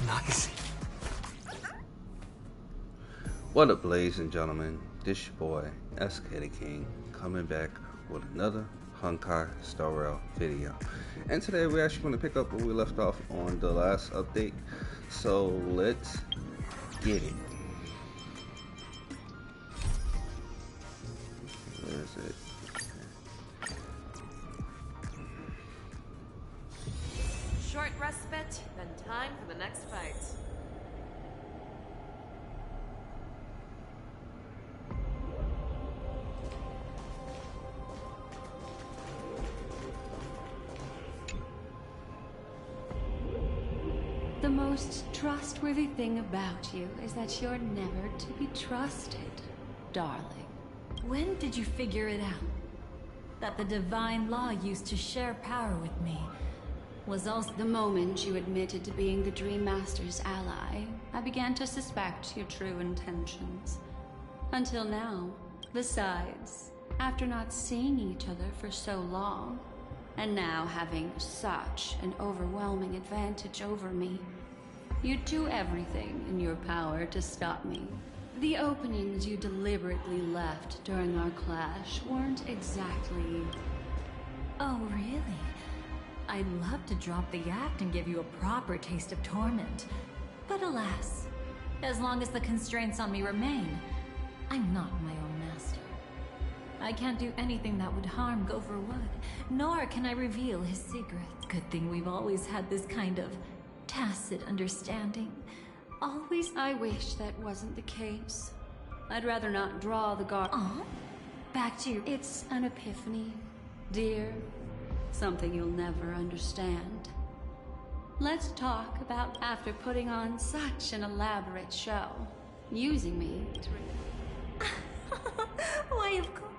Nice. What up, ladies and gentlemen? This your boy, SK the King, coming back with another Honkai Star Rail video. And today we're actually going to pick up where we left off on the last update. So let's get it. Where is it? Short respite, then time for the next fight. The most trustworthy thing about you is that you're never to be trusted, darling. When did you figure it out? That the divine law used to share power with me was also— The moment you admitted to being the Dream Master's ally, I began to suspect your true intentions. Until now. Besides, after not seeing each other for so long, and now having such an overwhelming advantage over me, you'd do everything in your power to stop me. The openings you deliberately left during our clash weren't exactly... Oh, really? I'd love to drop the act and give you a proper taste of torment. But alas, as long as the constraints on me remain, I'm not my own master. I can't do anything that would harm Gopher Wood, nor can I reveal his secrets. Good thing we've always had this kind of tacit understanding. Always— I wish that wasn't the case. I'd rather not draw the guard. Oh? Back to you. It's an epiphany, dear. Something you'll never understand. Let's talk about after putting on such an elaborate show, using me to... Why, of course.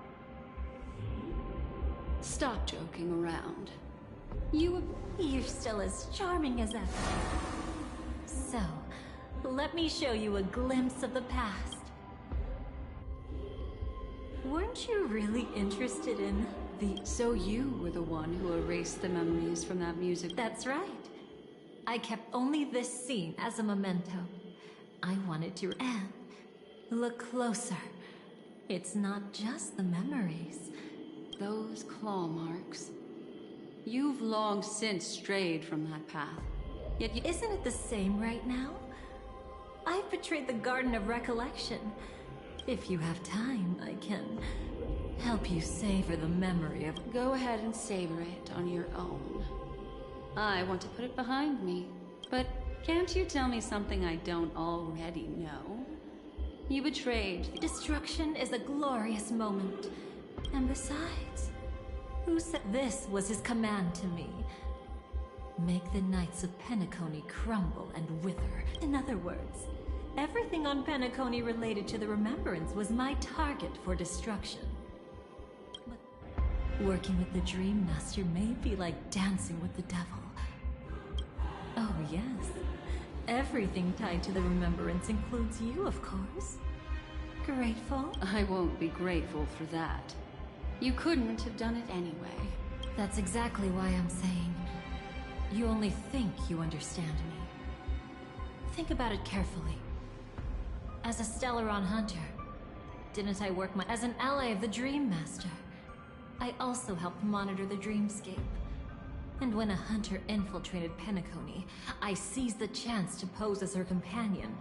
Stop joking around. You're still as charming as ever. So, let me show you a glimpse of the past. Weren't you really interested in the... So you were the one who erased the memories from that music? That's right. I kept only this scene as a memento. I wanted to... And look closer. It's not just the memories. Those claw marks. You've long since strayed from that path. Yet you... Isn't it the same right now? I've betrayed the Garden of Recollection. If you have time, I can help you savor the memory of... Go ahead and savor it on your own. I want to put it behind me. But can't you tell me something I don't already know? You betrayed... Destruction is a glorious moment. And besides, who said this was his command to me? Make the Knights of Penacony crumble and wither. In other words, everything on Penacony related to the Remembrance was my target for destruction. But working with the Dream Master may be like dancing with the devil. Oh yes, everything tied to the Remembrance includes you, of course. Grateful? I won't be grateful for that. You couldn't have done it anyway. That's exactly why I'm saying you only think you understand me. Think about it carefully. As a Stellaron hunter, didn't I work as an ally of the Dream Master? I also helped monitor the dreamscape. And when a hunter infiltrated Penacony, I seized the chance to pose as her companion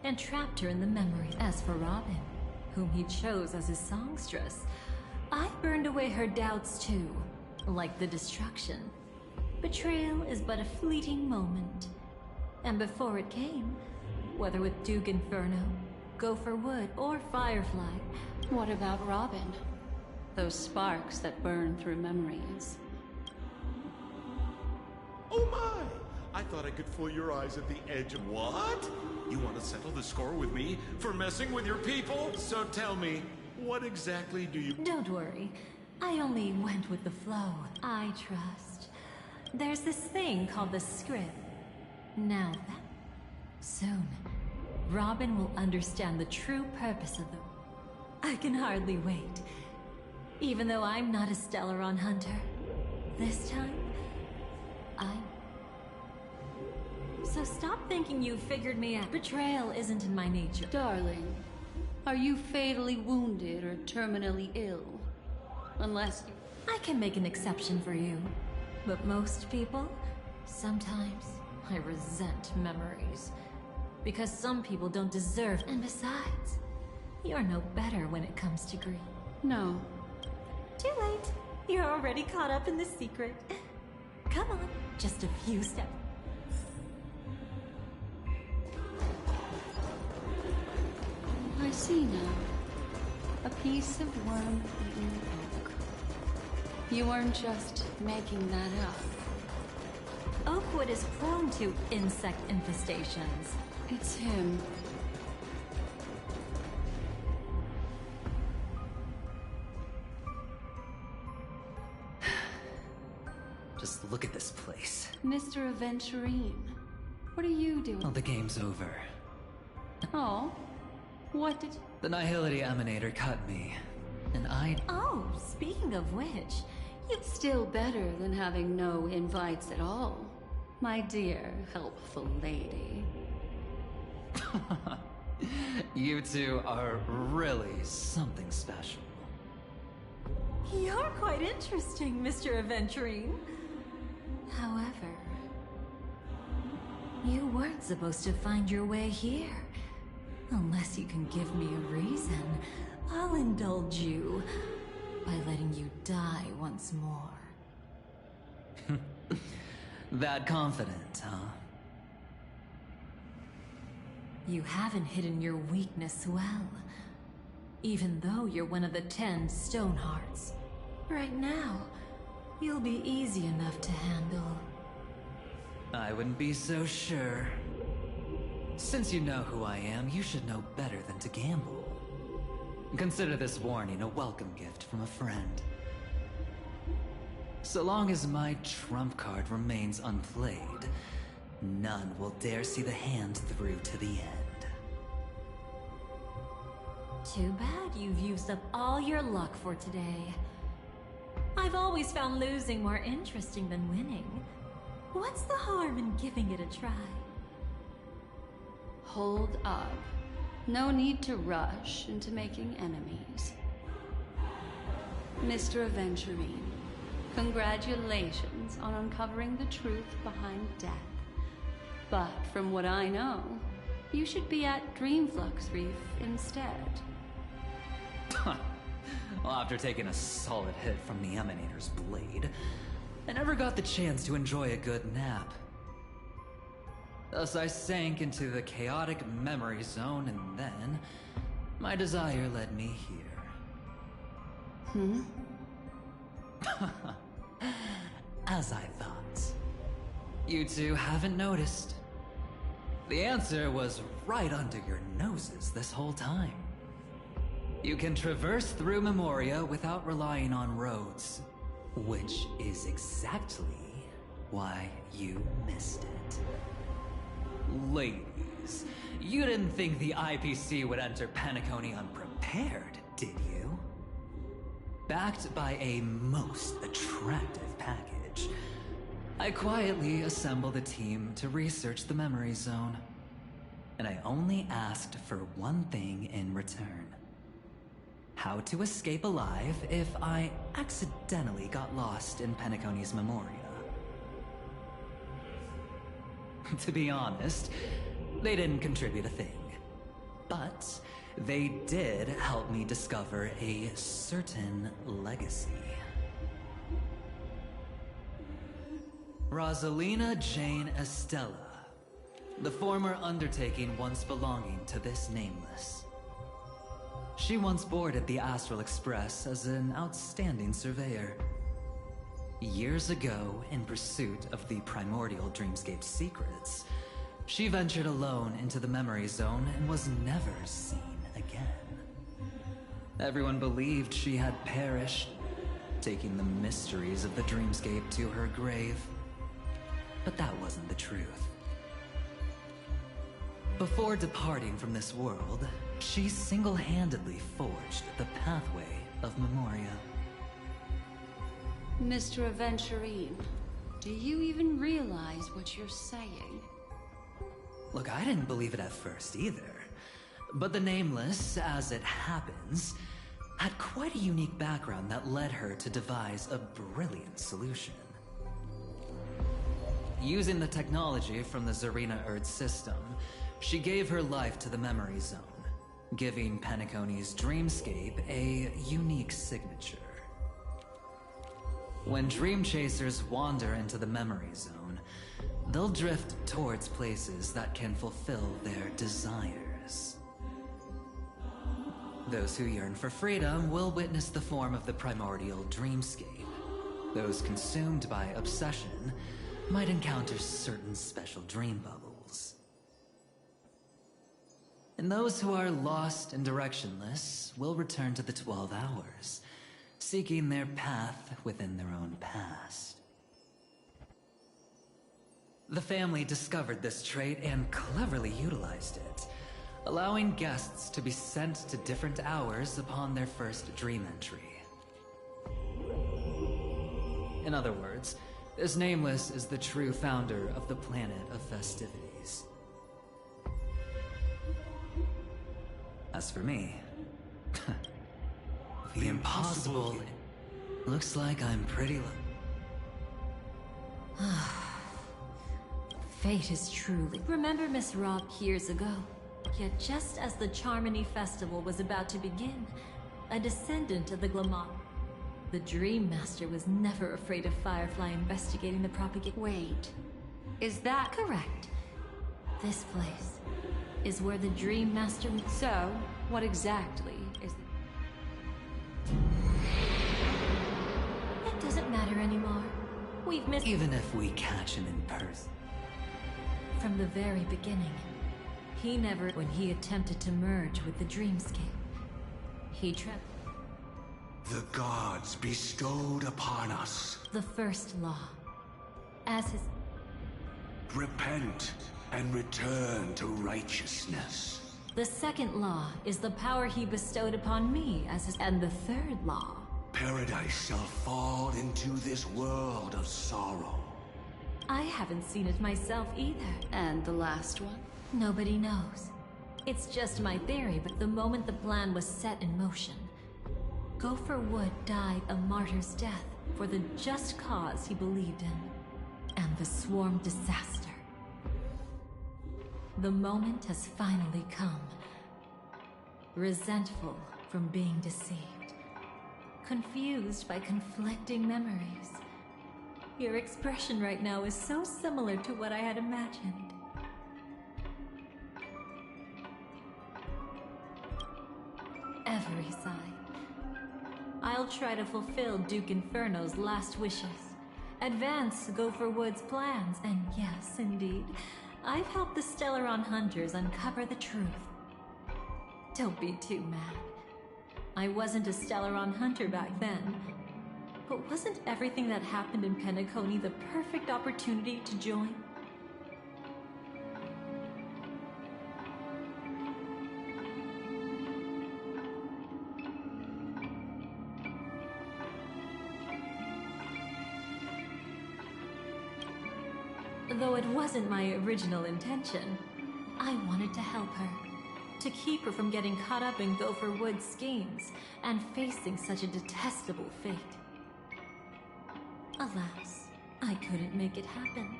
and trapped her in the memories. As for Robin, whom he chose as his songstress, I burned away her doubts too, like the destruction. Betrayal is but a fleeting moment. And before it came, whether with Duke Inferno, Gopher Wood, or Firefly... What about Robin? Those sparks that burn through memories. Oh my! I thought I could fool your eyes at the edge of... What? You want to settle the score with me for messing with your people? So tell me, what exactly do you... Don't worry. I only went with the flow. I trust. There's this thing called the script. Now that... Soon, Robin will understand the true purpose of them. I can hardly wait. Even though I'm not a Stellaron hunter, this time, I'm... So stop thinking you figured me out. Betrayal isn't in my nature. Darling, are you fatally wounded or terminally ill? Unless you... I can make an exception for you. But most people, sometimes I resent memories. Because some people don't deserve... And besides, you're no better when it comes to grief. No. Too late. You're already caught up in the secret. Come on, just a few steps. I see now. A piece of worm-eaten oak. You weren't just making that up. Oakwood is prone to insect infestations. It's him. Just look at this place. Mr. Aventurine, what are you doing? Oh, the game's over. Oh, what did... The Nihility Emanator cut me, and I... Oh, speaking of which, It's still better than having no invites at all, my dear helpful lady. You two are really something special. you're quite interesting, Mr. Aventurine. However, you weren't supposed to find your way here. Unless you can give me a reason, I'll indulge you by letting you die once more. That confident, huh? You haven't hidden your weakness well, even though you're one of the 10 Stonehearts. Right now, you'll be easy enough to handle. I wouldn't be so sure. Since you know who I am, you should know better than to gamble. Consider this warning a welcome gift from a friend. So long as my trump card remains unplayed, none will dare see the hand through to the end. Too bad you've used up all your luck for today. I've always found losing more interesting than winning. What's the harm in giving it a try? Hold up. No need to rush into making enemies. Mr. Aventurine, congratulations on uncovering the truth behind death. But from what I know, you should be at Dreamflux Reef instead. Well, after taking a solid hit from the Emanator's blade, I never got the chance to enjoy a good nap. Thus I sank into the chaotic memory zone, and then my desire led me here. As I thought. You two haven't noticed. The answer was right under your noses this whole time. You can traverse through Memoria without relying on roads, which is exactly why you missed it. Ladies, you didn't think the IPC would enter Penacony unprepared, did you? Backed by a most attractive package, I quietly assembled a team to research the memory zone. And I only asked for one thing in return. How to escape alive if I accidentally got lost in Penacony's Memoria. To be honest, they didn't contribute a thing. But they did help me discover a certain legacy. Rosalina Jane Estella, the former undertaking once belonging to this nameless. She once boarded the Astral Express as an outstanding surveyor. Years ago, in pursuit of the primordial dreamscape secrets, she ventured alone into the memory zone and was never seen again. Everyone believed she had perished, taking the mysteries of the dreamscape to her grave. But that wasn't the truth. Before departing from this world, she single-handedly forged the pathway of Memoria. Mr. Aventurine, do you even realize what you're saying? Look, I didn't believe it at first either. But the Nameless, as it happens, had quite a unique background that led her to devise a brilliant solution. Using the technology from the Zarina Erd system, she gave her life to the Memory Zone, giving Penacony's dreamscape a unique signature. When dream chasers wander into the Memory Zone, they'll drift towards places that can fulfill their desires. Those who yearn for freedom will witness the form of the primordial dreamscape. Those consumed by obsession might encounter certain special dream bubbles. And those who are lost and directionless will return to the 12 hours, seeking their path within their own past. The family discovered this trait and cleverly utilized it, allowing guests to be sent to different hours upon their first dream entry. In other words, this Nameless is the true founder of the planet of festivities. As for me, the impossible looks like I'm pretty Fate is truly... Remember Miss Robb years ago? Yet just as the Charmony Festival was about to begin, a descendant of the Glamont, the Dream Master was never afraid of Firefly investigating the propagation. Wait, is that Correct. This place is where the Dream Master... so? What exactly is It doesn't matter anymore. We've missed... Even if we catch him in person. From the very beginning, he never... When he attempted to merge with the dreamscape, he tripped. The gods bestowed upon us. The first law, as his... Repent and return to righteousness. The second law is the power he bestowed upon me as his... And the third law... Paradise shall fall into this world of sorrow. I haven't seen it myself either. And the last one? Nobody knows. It's just my theory, but the moment the plan was set in motion, Gopher Wood died a martyr's death for the just cause he believed in, and the swarm disaster. The moment has finally come. Resentful from being deceived, confused by conflicting memories. Your expression right now is so similar to what I had imagined. Every sigh. I'll try to fulfill Duke Inferno's last wishes, advance Gopher Wood's plans, and yes, indeed, I've helped the Stellaron Hunters uncover the truth. Don't be too mad. I wasn't a Stellaron Hunter back then, but wasn't everything that happened in Penacony the perfect opportunity to join? Though it wasn't my original intention, I wanted to help her. To keep her from getting caught up in Gopher Wood's schemes and facing such a detestable fate. Alas, I couldn't make it happen.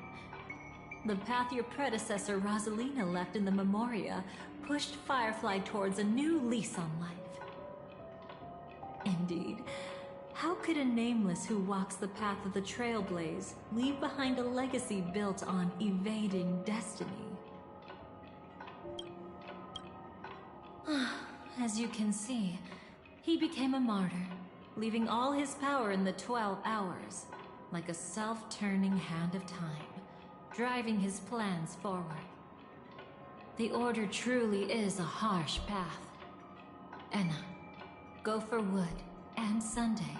The path your predecessor Rosalina left in the Memoria pushed Firefly towards a new lease on life. Indeed, how could a Nameless who walks the path of the Trailblazer leave behind a legacy built on evading destiny? As you can see, he became a martyr, leaving all his power in the 12 hours, like a self-turning hand of time, driving his plans forward. The Order truly is a harsh path. Enna, Gopher Wood, and Sunday,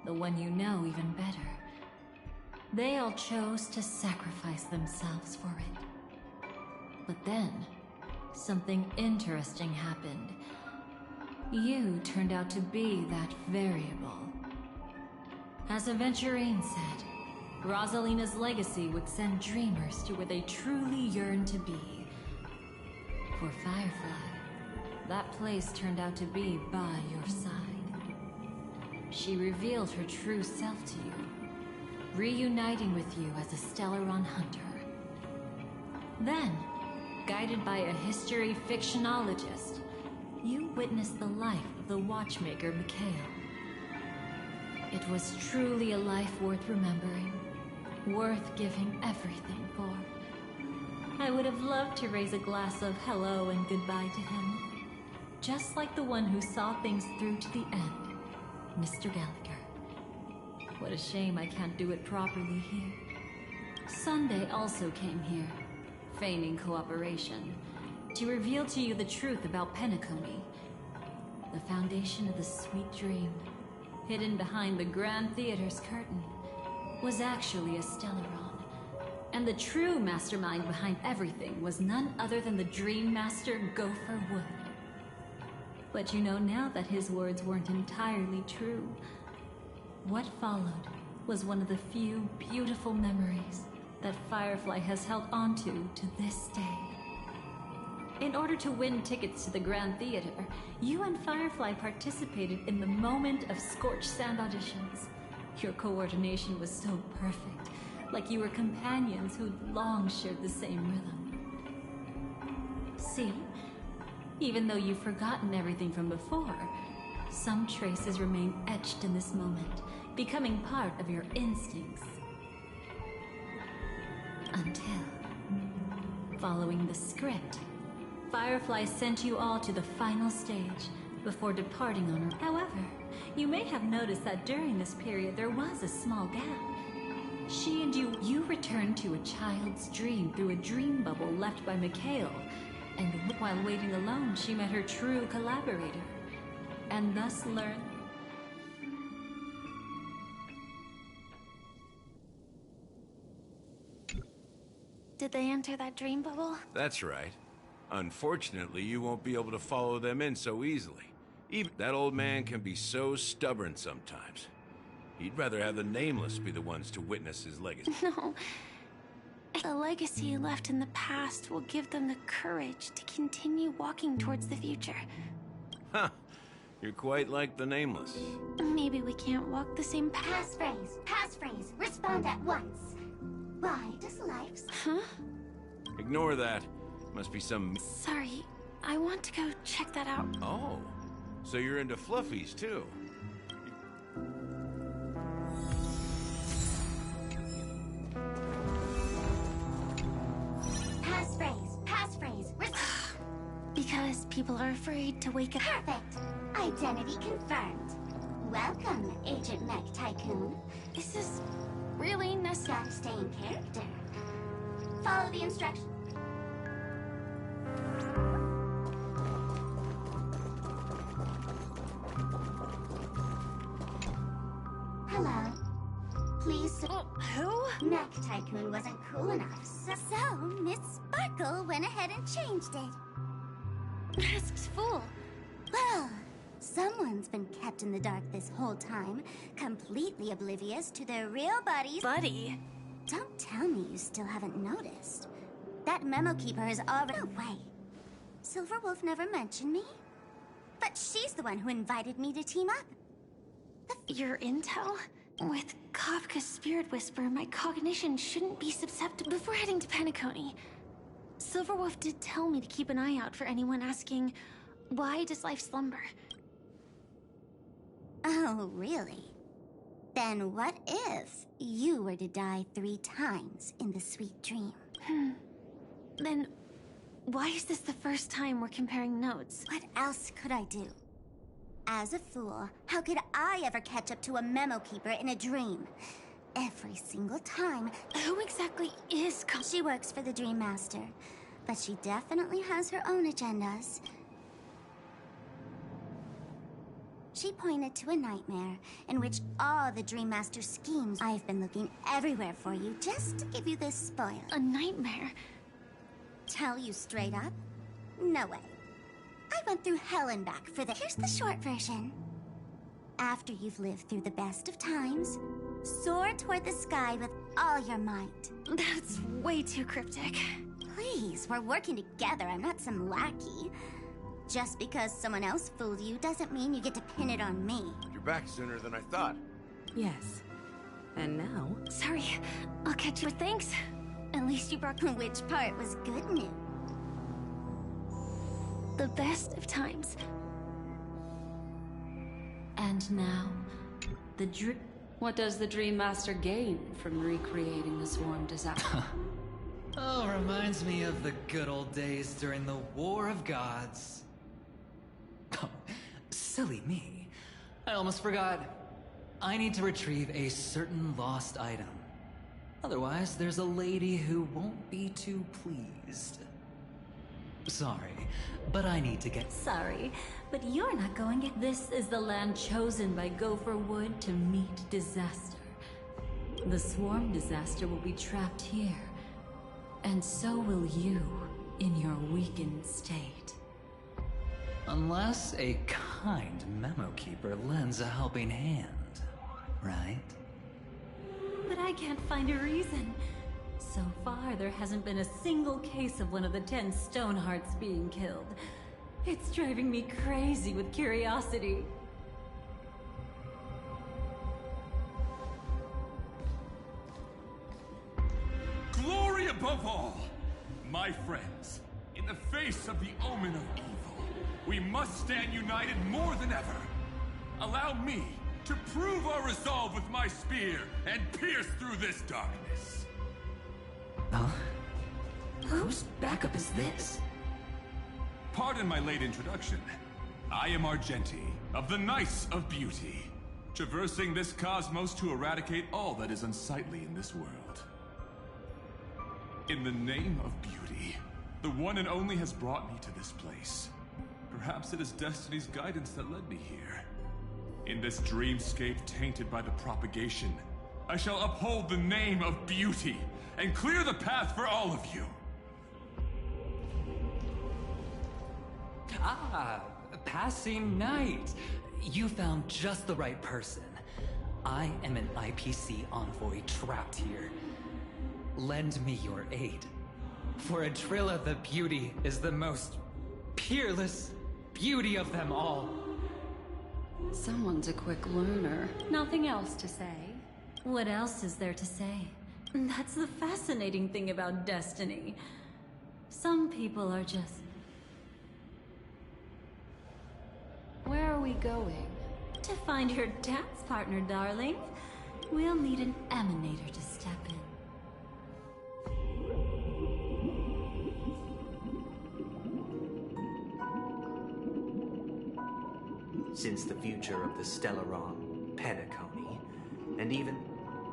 the one you know even better. They all chose to sacrifice themselves for it. But then, something interesting happened. You turned out to be that variable. As Aventurine said, Rosalina's legacy would send dreamers to where they truly yearn to be, for Firefly, that place turned out to be by your side. She revealed her true self to you, reuniting with you as a Stellaron hunter. Then, guided by a history fictionologist, you witnessed the life of the watchmaker Mikhail. It was truly a life worth remembering, worth giving everything for. I would have loved to raise a glass of hello and goodbye to him, just like the one who saw things through to the end, Mr. Gallagher. What a shame I can't do it properly here. Sunday also came here, feigning cooperation, to reveal to you the truth about Penacony, the foundation of the sweet dream, hidden behind the Grand Theater's curtain, was actually a Stellaron. And the true mastermind behind everything was none other than the Dream Master Gopher Wood. But you know now that his words weren't entirely true. What followed was one of the few beautiful memories that Firefly has held onto to this day. In order to win tickets to the Grand Theater, you and Firefly participated in the moment of scorched sand auditions. Your coordination was so perfect, like you were companions who'd long shared the same rhythm. See? Even though you've forgotten everything from before, some traces remain etched in this moment, becoming part of your instincts. Until, following the script, Firefly sent you all to the final stage before departing on her. However, you may have noticed that during this period there was a small gap. She and you returned to a child's dream through a dream bubble left by Mikhail, and while waiting alone, she met her true collaborator, and thus learned. Did they enter that dream bubble? That's right. Unfortunately, you won't be able to follow them in so easily. Even that old man can be so stubborn sometimes. He'd rather have the Nameless be the ones to witness his legacy. No. The legacy left in the past will give them the courage to continue walking towards the future. Huh. You're quite like the Nameless. Maybe we can't walk the same path. Passphrase. Respond at once. Why does life... Huh? Ignore that. Must be some... Sorry, I want to go check that out. Oh, so you're into fluffies too. Passphrase. Because people are afraid to wake up. Perfect. Identity confirmed. Welcome, Agent Mech Tycoon. Is this really necessary? Gotta stay in character. Follow the instructions. Hello. Please. Who? Mech Tycoon wasn't cool enough, so Miss Sparkle went ahead and changed it. Masked fool. Well, someone's been kept in the dark this whole time, completely oblivious to their real bodies. Buddy. Don't tell me you still haven't noticed. That memo keeper is already... No way. Silverwolf never mentioned me. But she's the one who invited me to team up. Your intel? With Kafka's Spirit Whisper, my cognition shouldn't be susceptible. Before heading to Penacony, Silverwolf did tell me to keep an eye out for anyone asking, why does life slumber? Oh, really? Then what if you were to die 3 times in the sweet dream? Then why is this the first time we're comparing notes? What else could I do? As a fool, how could I ever catch up to a memo keeper in a dream? Every single time. Who exactly is She works for the Dream Master, but she definitely has her own agendas. She pointed to a nightmare in which all the Dream Master schemes. I've been looking everywhere for you just to give you this spoil. A nightmare? Tell you straight up? No way. I went through hell and back for the... Here's the short version. After you've lived through the best of times, soar toward the sky with all your might. That's way too cryptic. Please, we're working together. I'm not some lackey. Just because someone else fooled you doesn't mean you get to pin it on me. You're back sooner than I thought. Yes. And now? Sorry, I'll catch you. Thanks. At least you brought Which part was good news? the best of times. And now, what does the Dream Master gain from recreating the swarm disaster? Oh, reminds me of the good old days during the War of Gods. Oh, silly me. I almost forgot. I need to retrieve a certain lost item. Otherwise, there's a lady who won't be too pleased. Sorry, but I need to get... Sorry, but you're not going. This is the land chosen by Gopher Wood to meet disaster. The swarm disaster will be trapped here. And so will you, in your weakened state. Unless a kind memo keeper lends a helping hand, right? But I can't find a reason. So far, there hasn't been a single case of one of the 10 Stonehearts being killed. It's driving me crazy with curiosity. Glory above all! My friends, in the face of the omen of evil, we must stand united more than ever. Allow me to prove our resolve with my spear and pierce through this darkness. Huh? Whose backup is this? Pardon my late introduction. I am Argenti, of the Knights of Beauty, traversing this cosmos to eradicate all that is unsightly in this world. In the name of beauty, the one and only has brought me to this place. Perhaps it is destiny's guidance that led me here. In this dreamscape tainted by the propagation, I shall uphold the name of beauty and clear the path for all of you. Ah, passing knight. You found just the right person. I am an IPC envoy trapped here. Lend me your aid. For Adrilla the Beauty is the most peerless beauty of them all. Someone's a quick learner. Nothing else to say? What else is there to say? That's the fascinating thing about destiny. Some people are just... Where are we going? To find your dance partner, darling. We'll need an emanator to step in. Since the future of the Stellaron, Penacony, and even...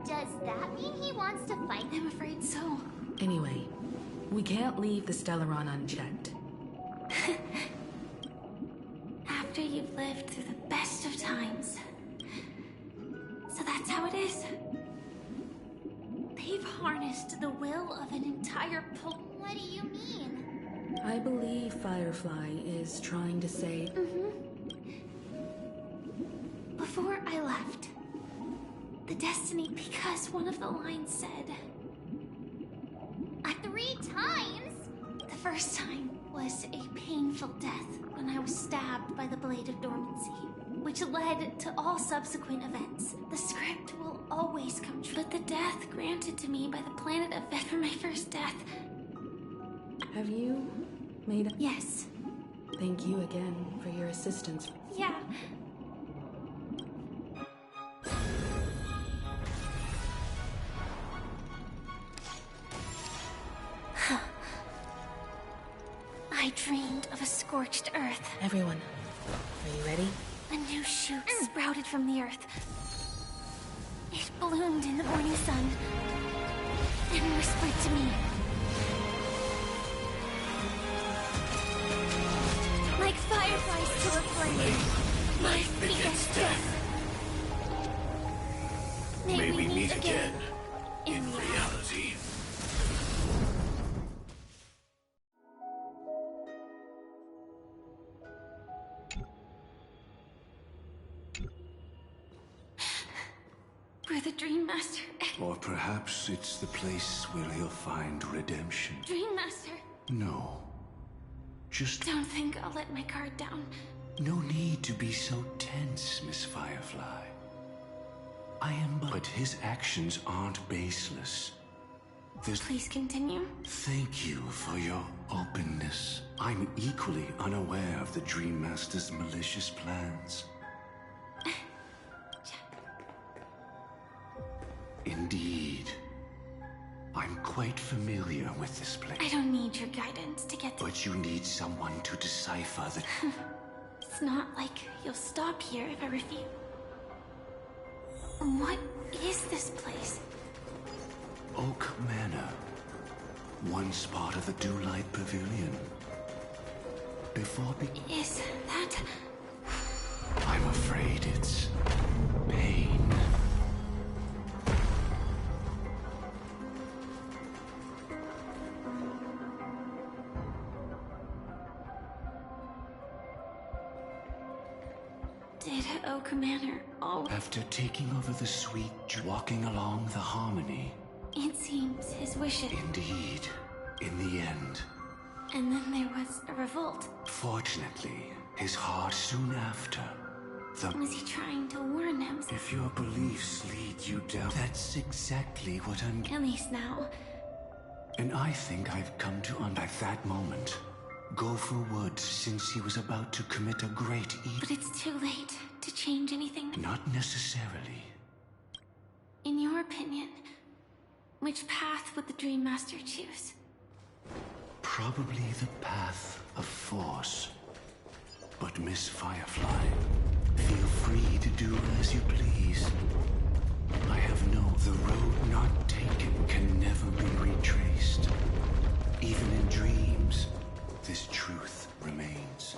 Does that mean he wants to fight? I'm afraid so. Anyway, we can't leave the Stellaron unchecked. After you've lived through the best of times. So that's how it is. They've harnessed the will of an entire What do you mean? I believe Firefly is trying to say... Before I left, the destiny, because one of the lines said... 3 times? The first time was a painful death when I was stabbed by the Blade of Dormancy, which led to all subsequent events. The script will always come true, but the death granted to me by the planet of Vet for my first death... Have you made a... Yes. Thank you again for your assistance. Yeah. I dreamed of a scorched earth. Everyone, are you ready? A new shoot sprouted from the earth. It bloomed in the morning sun and whispered to me. Like fireflies to a flame, life begets death. May we meet again in reality. the Dream Master. Or perhaps it's the place where he'll find redemption. Dream Master. No. Just Don't think I'll let my guard down. no need to be so tense, Miss Firefly. I am but his actions aren't baseless. Please continue. Thank you for your openness. I'm equally unaware of the Dream Master's malicious plans. Indeed. I'm quite familiar with this place. I don't need your guidance to get But you need someone to decipher the... It's not like you'll stop here if I refuse. What is this place? Oak Manor. Once part of the Dewlight Pavilion. Before Is that... I'm afraid it's... pain. Did Oak Manor always... After taking over the suite, walking along the Harmony. It seems his wishes... Indeed. In the end. And then there was a revolt. Fortunately, his heart soon after. Was he trying to warn him? If your beliefs lead you down... That's exactly what I'm... At least now. And I think I've come to at that moment. Gopher would, since he was about to commit a great evil. But it's too late to change anything. Not necessarily. In your opinion, which path would the Dream Master choose? Probably the path of force. But Miss Firefly, feel free to do as you please. I have known the road not taken can never be retraced. Even in dreams, this truth remains.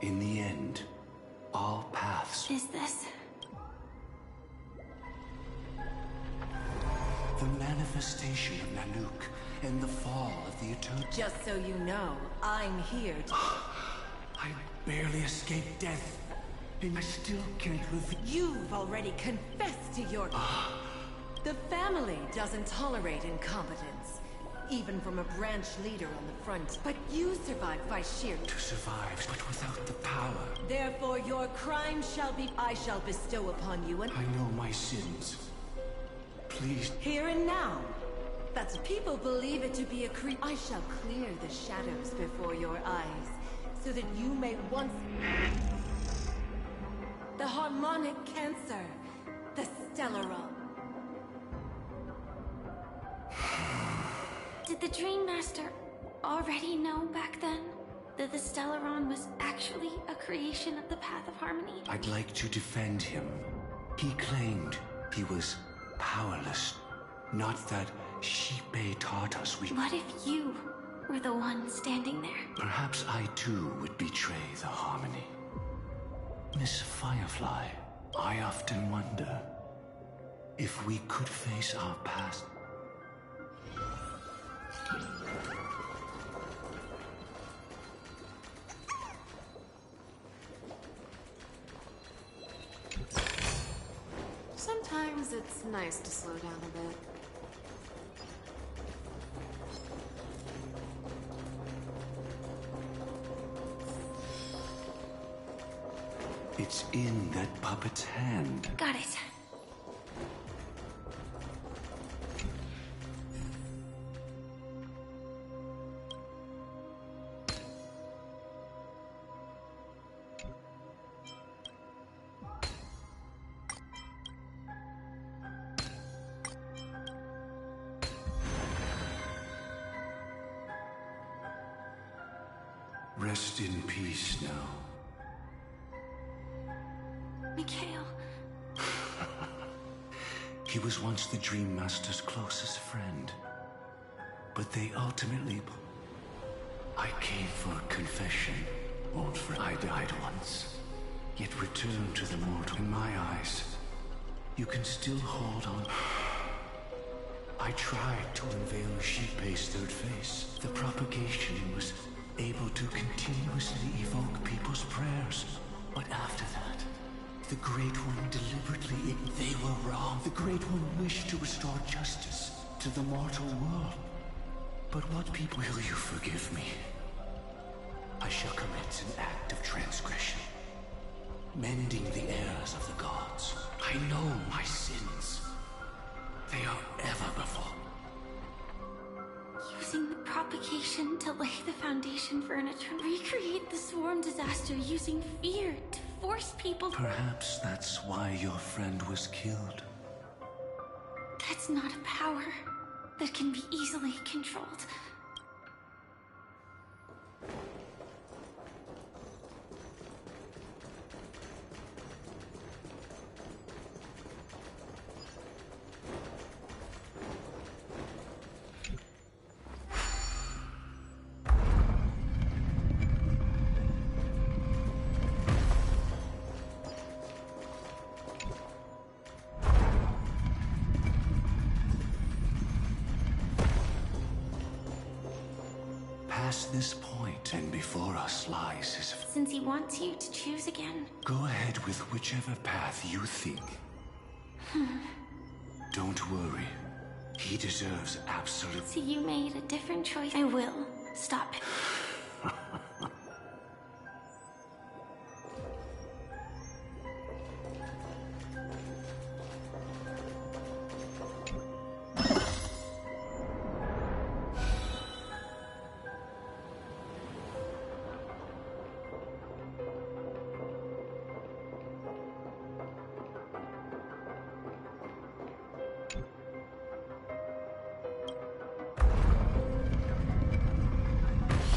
In the end, all paths... Is this? The manifestation of Nanook and the fall of the Eternal... Just so you know, I'm here to... I barely escaped death, and I still can't reveal... You've already confessed to your... The family doesn't tolerate incompetence, even from a branch leader on the front. But you survived by sheer... To survive, but without the power. Therefore, your crime shall be... I shall bestow upon you and... I know my sins. Please... Here and now. That's people believe it to be a I shall clear the shadows before your eyes, so that you may once... The harmonic cancer. The Stellaron. Did the Dream Master already know back then that the Stellaron was actually a creation of the Path of Harmony? I'd like to defend him. He claimed he was powerless. Not that Shipe taught us we... What if you were the one standing there? Perhaps I too would betray the Harmony. Miss Firefly, I often wonder if we could face our past. Sometimes it's nice to slow down a bit. It's in that puppet's hand. Got it. Rest in peace now. Mikhail. He was once the Dream Master's closest friend. But they ultimately... I came for a confession, old friend. I died once, yet returned to the mortal. In my eyes, you can still hold on. I tried to unveil Shipei's third face. The propagation was able to continuously evoke people's prayers. But after that, the Great One deliberately... They were wrong. The Great One wished to restore justice to the mortal world. But what people... Will you forgive me? I shall commit an act of transgression, mending the errors of the gods. I know my sins. They are ever before. Using the propagation to lay the foundation for an eternal... Recreate the swarm disaster using fear to force people... Perhaps that's why your friend was killed. That's not a power that can be easily controlled. Past this point, and before us lies his... Since he wants you to choose again. Go ahead with whichever path you think. Don't worry. He deserves absolute... So you made a different choice. I will stop it.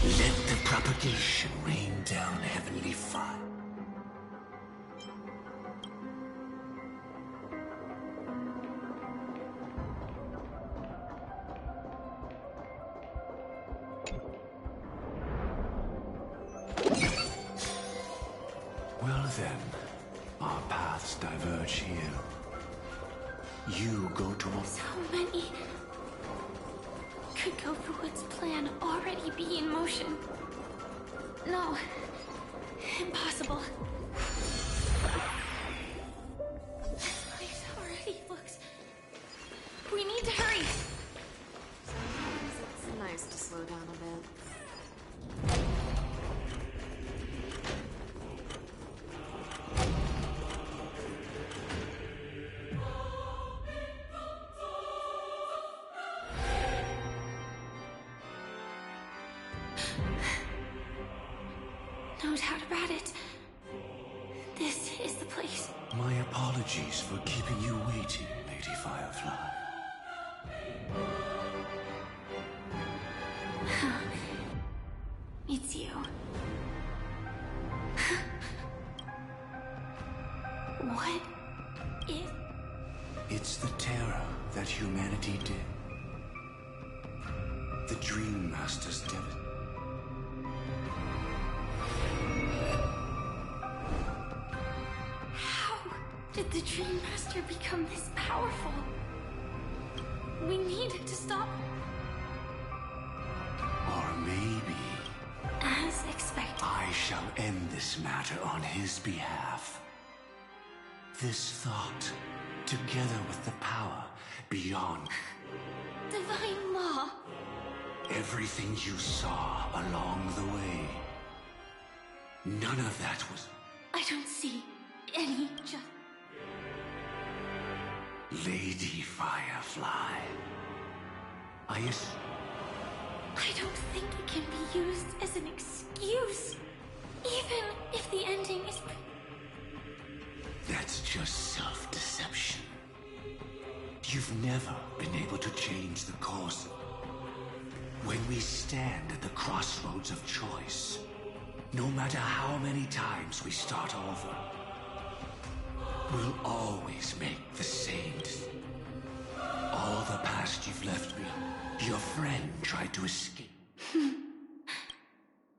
Let the propagation rain down heavenly fire. Well then, our paths diverge here. You go to a... So many... Could Gofuwood's plan already be in motion? No. Impossible. This place already looks... We need to hurry! Sometimes it's nice to slow down a bit. No doubt about it. This is the place. My apologies for keeping you waiting, Lady Firefly. It's you. What is... It's the terror that humanity did. The Dream Master's devil. How did the Dream Master become this powerful? We need to stop... Or maybe... As expected. I shall end this matter on his behalf. This thought, together with the power beyond... Divine law. Everything you saw along the way. None of that was... I don't see any Lady Firefly. I don't think it can be used as an excuse. Even if the ending is... That's just self-deception. You've never been able to change the course. When we stand at the crossroads of choice, no matter how many times we start over, we'll always make the same decision. All the past you've left me, your friend tried to escape.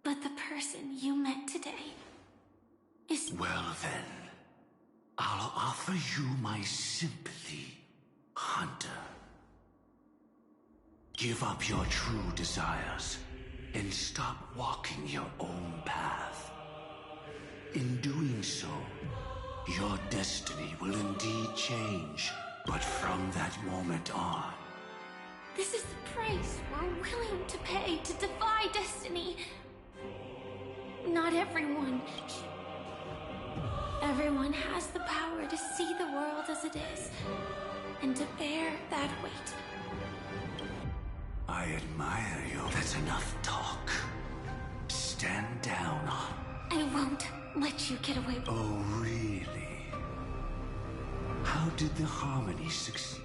But the person you met today is... Well then, I'll offer you my sympathy, Hunter. Give up your true desires and stop walking your own path. In doing so, your destiny will indeed change. But from that moment on... This is the price we're willing to pay to defy destiny. Not everyone. Everyone has the power to see the world as it is, and to bear that weight. I admire you. That's enough talk. Stand down. I won't let you get away. Oh, really? How did the harmony succeed?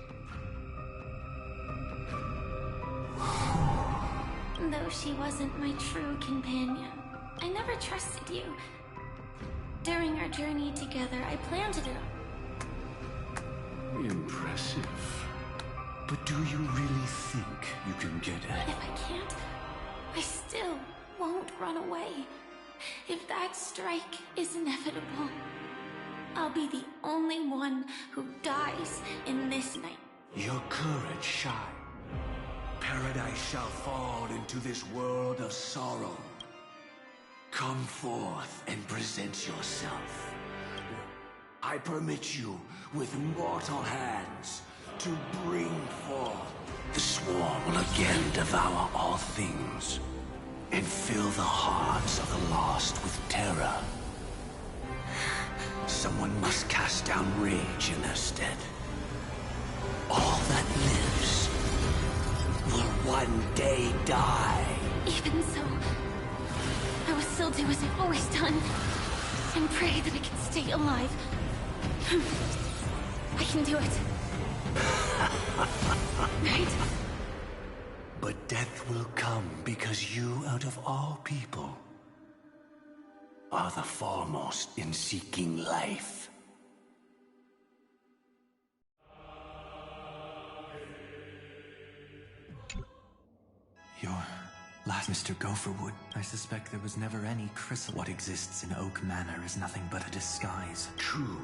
Though she wasn't my true companion, I never trusted you. During our journey together, I planted it all. Impressive. But do you really think you can get it? If I can't, I still won't run away. If that strike is inevitable, I'll be the only one who dies in this night. Your courage shine. Paradise shall fall into this world of sorrow. Come forth and present yourself. I permit you, with mortal hands, to bring forth. The swarm will again devour all things, and fill the hearts of the lost with terror. Someone must cast down rage in their stead. All that lives will one day die. Even so, I will still do as I've always done, and pray that I can stay alive. I can do it. Right? But death will come because you, out of all people, are the foremost in seeking life. Your last Mr. Gopherwood. I suspect there was never any chrysalis. What exists in Oak Manor is nothing but a disguise. True.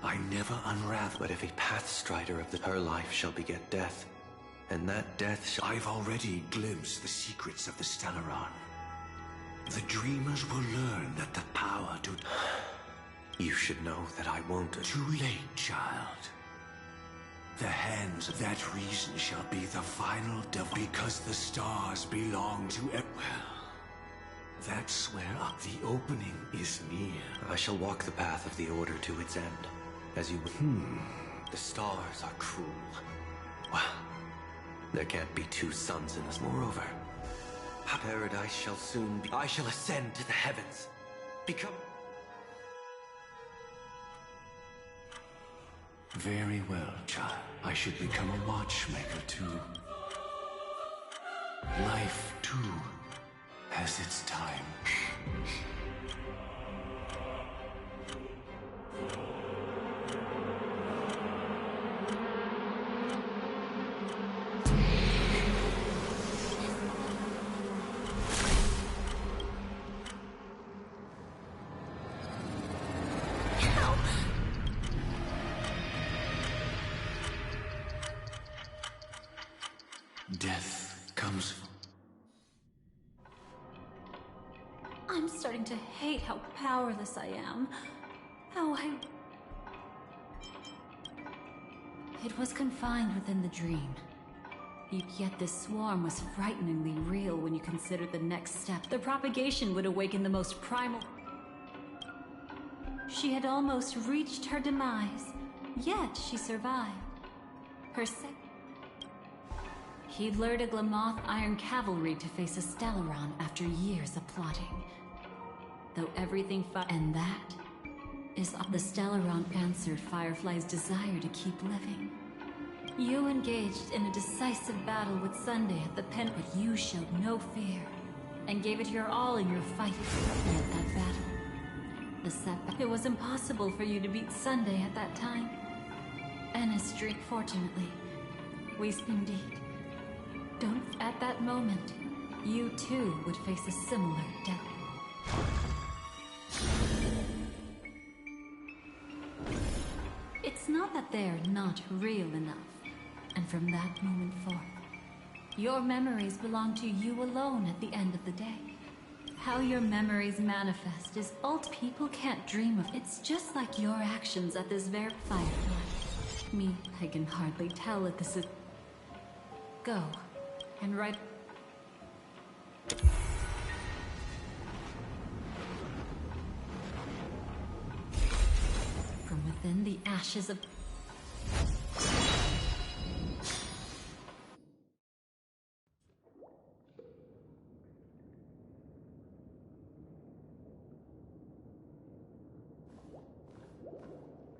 I never unravel. But if a Pathstrider of her life shall beget death, and that death shall... I've already glimpsed the secrets of the Stellaron. The dreamers will learn that the power to... You should know that I won't... Too late, child. The hands of that reason shall be the final because the stars belong to... Well, that's where the opening is near. I shall walk the path of the Order to its end, as you... The stars are cruel. Well, there can't be two suns in us. Moreover, paradise shall soon be... I shall ascend to the heavens. Become... Very well, child. I should become a watchmaker, too. Life, too, has its time. Death comes. I'm starting to hate how powerless I am. It was confined within the dream. Yet this swarm was frighteningly real when you consider the next step. The propagation would awaken the most primal... She had almost reached her demise, yet she survived. He'd lured a Glamoth Iron Cavalry to face a Stellaron after years of plotting. Though everything and that is the Stellaron answered Firefly's desire to keep living. You engaged in a decisive battle with Sunday at the pen, but you showed no fear and gave it your all in your fight. Yet that battle, the setback, it was impossible for you to beat Sunday at that time. And as streak, fortunately, we indeed. At that moment, you too would face a similar death. It's not that they're not real enough, and from that moment forth, Your memories belong to you alone at the end of the day. How your memories manifest is alt people can't dream of. It's just like your actions at this very Firefly. Me, I can hardly tell if this is... Go, and right... From within the ashes of...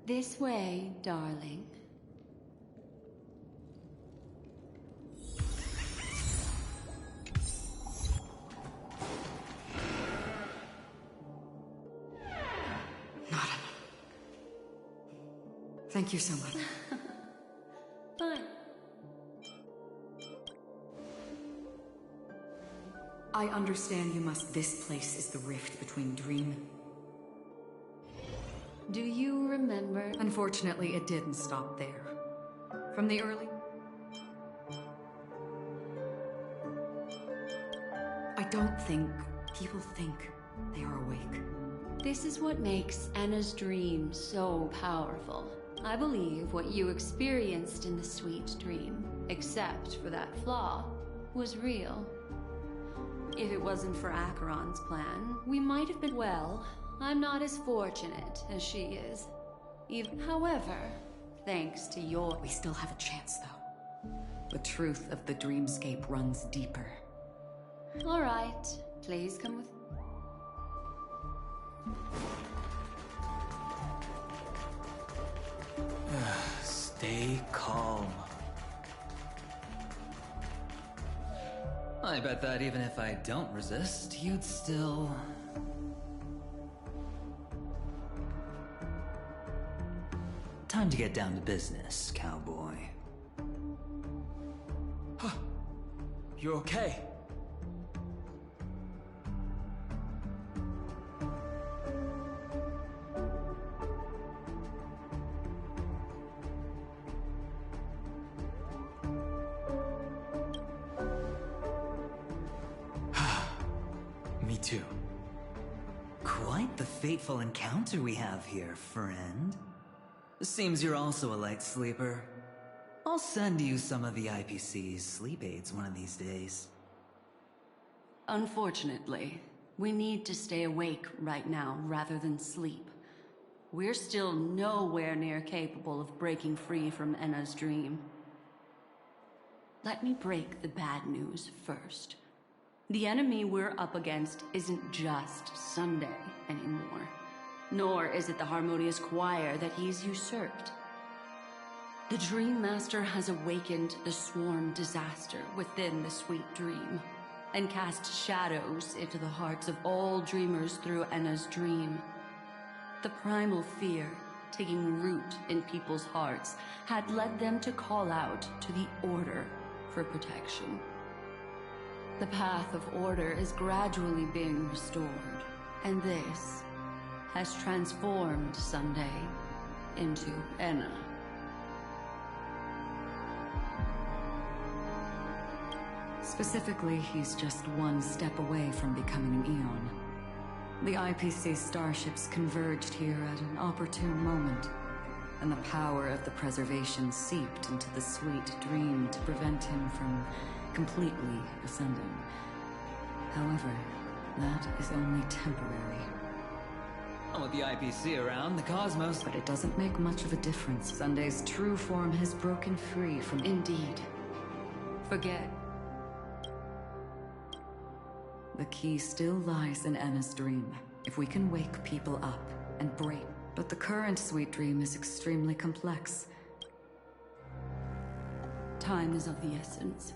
This way, darling. Thank you so much. Fine. I understand you must... This place is the rift between Dream... Do you remember? Unfortunately, it didn't stop there. From the early... I don't think people think they are awake. This is what makes Anna's dream so powerful. I believe what you experienced in the sweet dream, except for that flaw, was real. If it wasn't for Acheron's plan, we might have been... Well, I'm not as fortunate as she is. However, thanks to your... We still have a chance, though. The truth of the dreamscape runs deeper. All right, please come with... Stay calm. I bet that even if I don't resist, you'd still... Time to get down to business, cowboy. You're okay? Me too. Quite the fateful encounter we have here, friend. Seems you're also a light sleeper. I'll send you some of the IPC's sleep aids one of these days. Unfortunately, we need to stay awake right now rather than sleep. We're still nowhere near capable of breaking free from Enna's dream. Let me break the bad news first. The enemy we're up against isn't just Sunday anymore. Nor is it the harmonious choir that he's usurped. The Dream Master has awakened the swarm disaster within the sweet dream, and cast shadows into the hearts of all dreamers through Enna's dream. The primal fear taking root in people's hearts had led them to call out to the Order for protection. The path of order is gradually being restored, and this has transformed Sunday into Enna. Specifically, he's just one step away from becoming an Eon. The IPC starships converged here at an opportune moment, and the power of the preservation seeped into the sweet dream to prevent him from completely ascending. However, that is only temporary. With the IPC around, the cosmos... But it doesn't make much of a difference. Sunday's true form has broken free from... Indeed. Forget. The key still lies in Enna's dream. If we can wake people up and break... But the current sweet dream is extremely complex. Time is of the essence.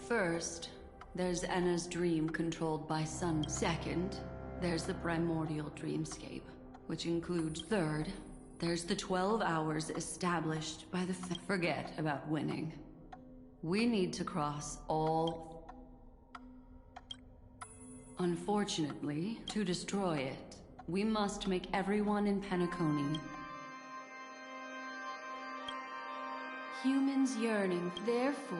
First, there's Enna's dream controlled by Sun. Second, there's the primordial dreamscape, which includes... Third, there's the 12 hours established by the... Forget about winning. We need to cross all... Unfortunately, to destroy it, we must make everyone in Penacony humans yearning. Therefore,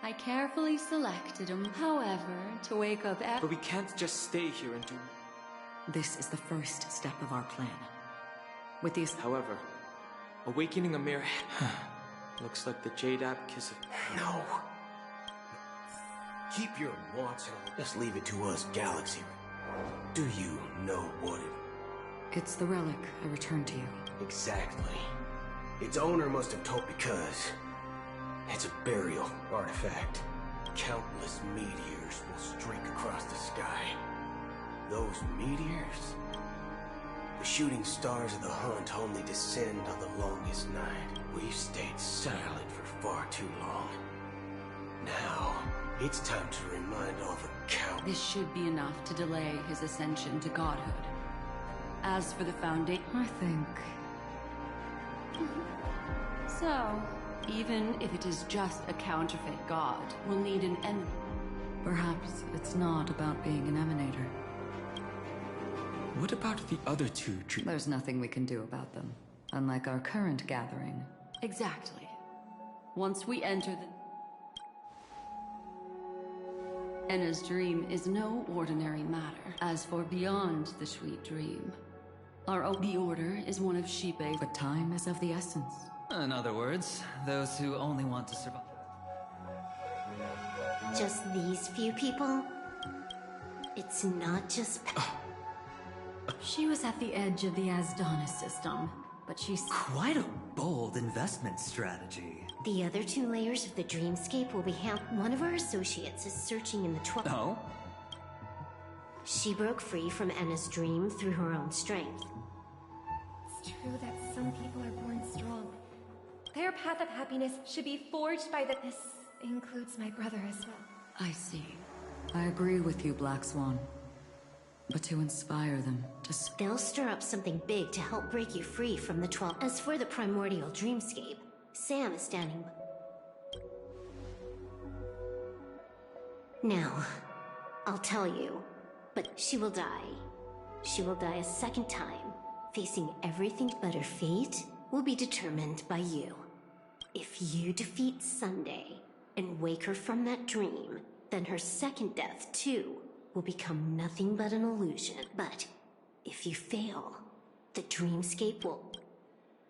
I carefully selected him, however, to wake up But we can't just stay here and do... This is the first step of our plan. With these... However, awakening a mere... looks like the Jade App kiss of... No. Keep your wants and just leave it to us, Galaxy. Do you know what it... It's the relic I returned to you. Exactly. Its owner must have told because... It's a burial artifact. Countless meteors will streak across the sky. Those meteors? The shooting stars of the hunt only descend on the longest night. We've stayed silent for far too long. Now, it's time to remind all the count. This should be enough to delay his ascension to godhood. As for the Foundation, I think... So, even if it is just a counterfeit god, we'll need an Perhaps it's not about being an emanator. What about the other two trees? There's nothing we can do about them. Unlike our current gathering. Exactly. Once we enter the... Enna's dream is no ordinary matter. As for beyond the sweet dream, the Order is one of Shipe's... But time is of the essence. In other words, those who only want to survive. Just these few people? It's not just... She was at the edge of the Asdana system, but she's... Quite a bold investment strategy. The other two layers of the dreamscape will be one of our associates is searching in the 12... Oh? She broke free from Enna's dream through her own strength. It's true that some people are born strong. Their path of happiness should be forged by the... This includes my brother as well. I see. I agree with you, Black Swan. But to inspire them, They'll stir up something big to help break you free from the 12... As for the primordial dreamscape, Sam is standing... Now, I'll tell you, but she will die. She will die a second time, facing everything but her fate will be determined by you. If you defeat Sunday and wake her from that dream, then her second death, too, will become nothing but an illusion. But if you fail, the dreamscape will...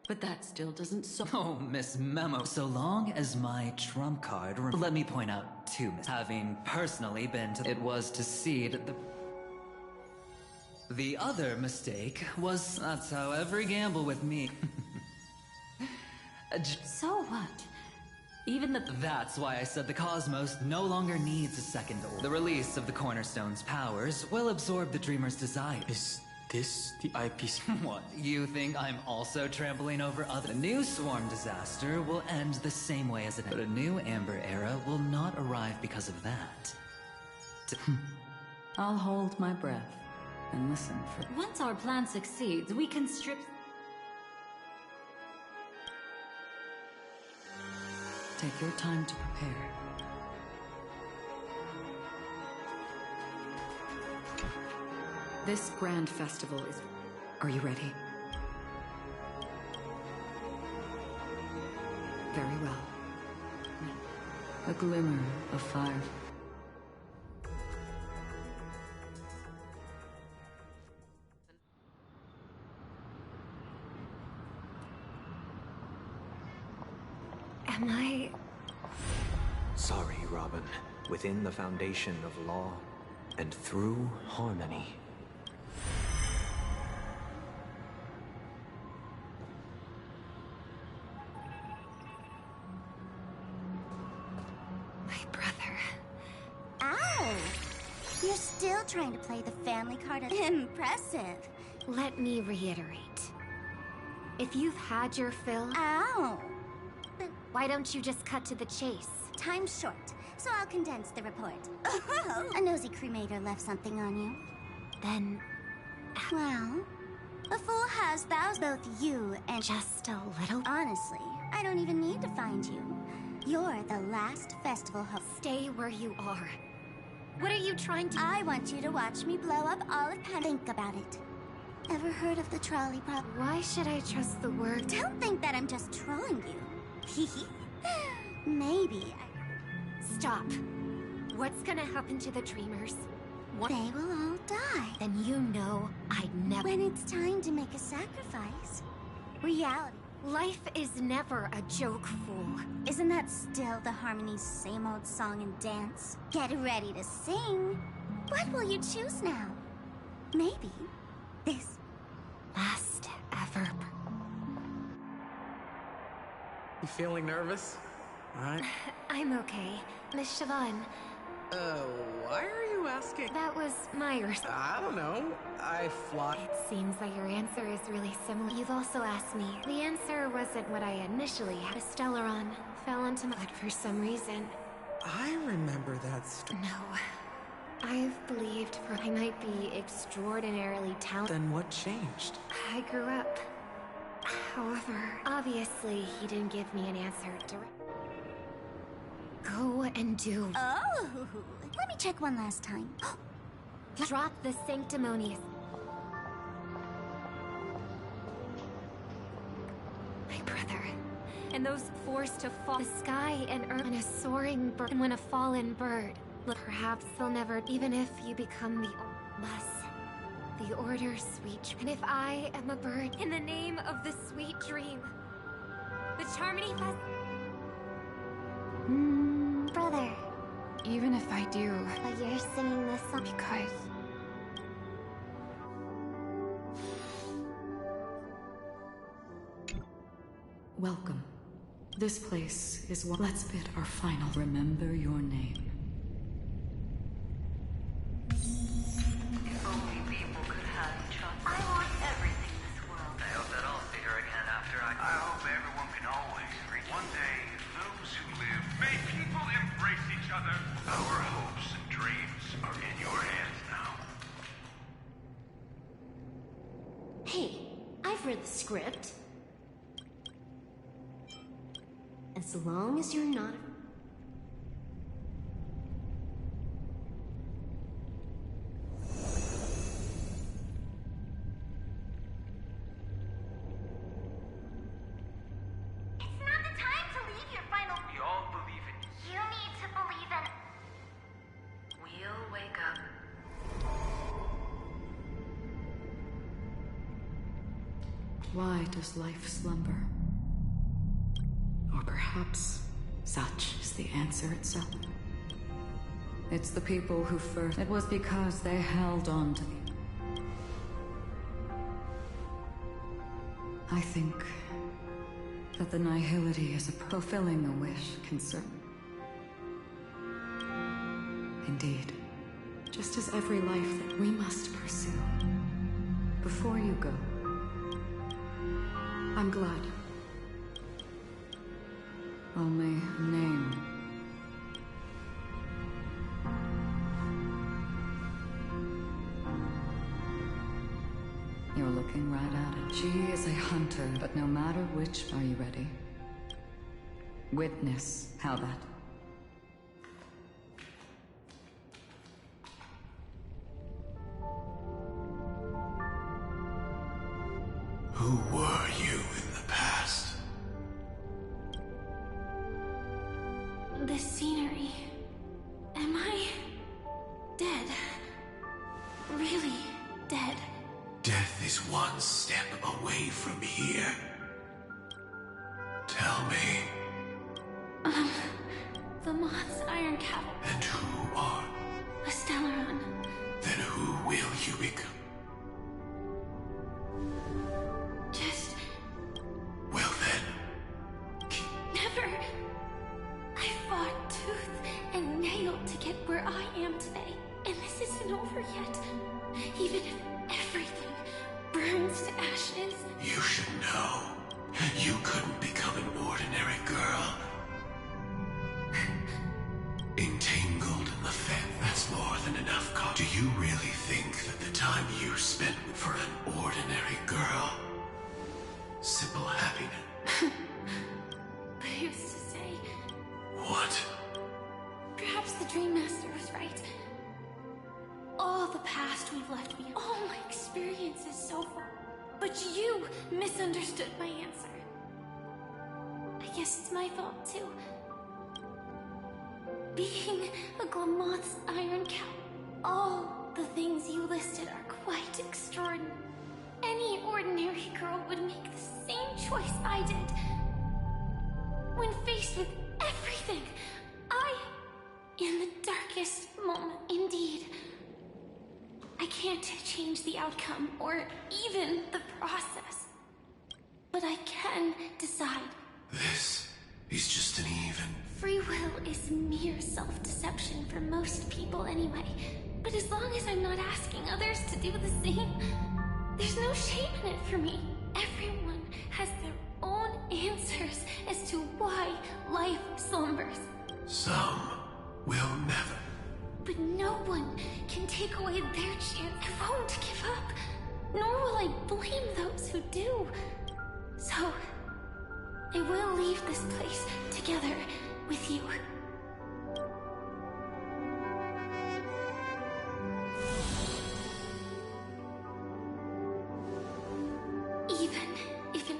But that still doesn't Oh, Miss Memo. So long as my trump card... Let me point out, too, Miss... Having personally been to... It was to seed the... The other mistake was... That's how every gamble with me... So what? Even the... That's why I said the cosmos no longer needs a second order. The release of the Cornerstone's powers will absorb the Dreamer's desire. Is this the IPC? What, you think I'm also trampling over other... The new swarm disaster will end the same way as it ended. But a new Amber Era will not arrive because of that. I'll hold my breath and listen for... Once our plan succeeds, we can strip... Take your time to prepare. This grand festival is... Are you ready? Very well. A glimmer of fire. Am I... Sorry, Robin. Within the foundation of law and through harmony. My brother... Ow! You're still trying to play the family card. Impressive. Let me reiterate. If you've had your fill... Ow! Why don't you just cut to the chase? Time's short, so I'll condense the report. A nosy cremator left something on you. Then... Well, a fool has thous both you and... Just a little... Honestly, I don't even need to find you. You're the last festival host. Stay where you are. What are you trying to... I want you to watch me blow up all of Penacony. Think about it. Ever heard of the trolley problem? Why should I trust the word? Don't think that I'm just trolling you. Maybe Stop. What's gonna happen to the dreamers? What? They will all die. Then you know I'd never. When it's time to make a sacrifice. Reality. Life is never a joke, fool. Isn't that still the Harmony's same old song and dance? Get ready to sing. What will you choose now? Maybe this last ever. You feeling nervous? Alright. I'm okay. Miss Shawn. Why are you asking? That was Myers. I don't know. I fly. It seems like your answer is really similar. You've also asked me. The answer wasn't what I initially had. A Stellaron fell onto my head for some reason. I remember that story. No. I've believed I might be extraordinarily talented. Then what changed? I grew up. However, obviously he didn't give me an answer direct. Go and do. Oh, let me check one last time. Drop the sanctimonious. My brother. And those forced to fall. The sky and earth and a soaring bird. And when a fallen bird. Look, perhaps they'll never. Even if you become the the order sweet. And if I am a bird in the name of the sweet dream. The Charmony Fest. Brother. Even if I do. But you're singing this song because. Welcome. This place is what. Let's bid our final. Remember your name. If only people could have each other. I want everything in this world. I hope that I'll see her again after I hope everyone can always reach. One day, those who live, may people embrace each other. Our hopes and dreams are in your hands now. Hey, I've read the script. As long as you're not... Why does life slumber? Or perhaps such is the answer itself. It's the people who first... It was because they held on to the... I think that the nihility is a fulfilling a wish concern. Indeed, just as every life that we must pursue. Before you go, I'm glad. Only a name. You're looking right at it. She is a hunter, but no matter which, are you ready? Witness how that... Who were you in the past? The scenery. Am I dead? Really dead? Death is one step away from here. Tell me. The moth's iron capital. And who are? A Stellaron. Then who will you become? Just... Well then... Never. I fought tooth and nail to get where I am today. And this isn't over yet. Even if everything burns to ashes. You should know. You couldn't become an ordinary girl. Entangled in the fence, that's more than enough cause. Do you really think that the time you spent for an ordinary girl, simple happiness? I used to say... What? Perhaps the Dream Master was right. All the past we've left behind, all my experiences so far. But you misunderstood my answer. I guess it's my fault too. being a Glamoth's iron cow. All the things you listed are quite extraordinary. Any ordinary girl would make the same choice I did. When faced with everything, in the darkest moment, indeed, I can't change the outcome or even the process. But I can decide. This is just an even. Free will is mere self-deception for most people anyway. But as long as I'm not asking others to do the same, there's no shame in it for me. Everyone has their own answers as to why life slumbers. Some will never. But no one can take away their chance. I won't give up, nor will I blame those who do. So, I will leave this place together with you. Even if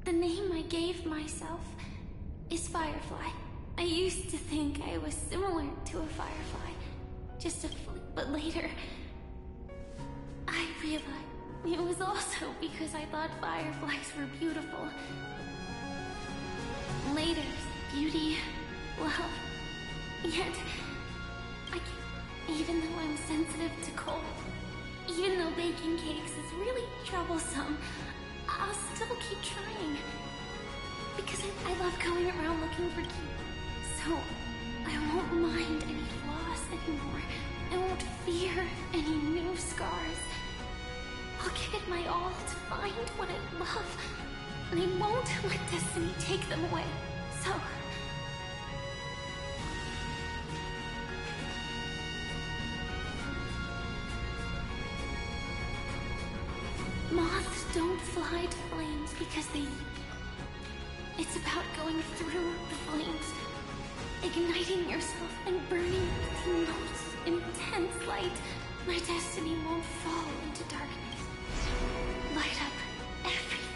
the name I gave myself is Firefly. I used to think I was similar to a firefly, just a but later I realized it was also because I thought fireflies were beautiful. Later, beauty, love, yet I can't, even though I'm sensitive to cold, even though baking cakes is really troublesome, I'll still keep trying. Because I love going around looking for keys. So, I won't mind any flaws anymore. I won't fear any new scars. I'll give it my all to find what I love. And I won't let destiny take them away. So... moths don't fly to flames because they... It's about going through the flames, igniting yourself and burning with the most intense light. My destiny won't fall into darkness. Light up everything.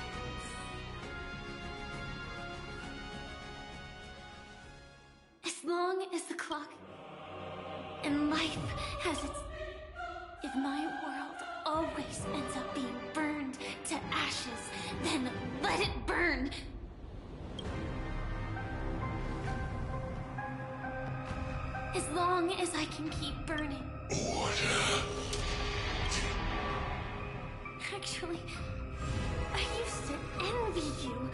As long as the clock and life has its... If my world always ends up being burned to ashes, then let it burn! As long as I can keep burning. Order. Actually, I used to envy you.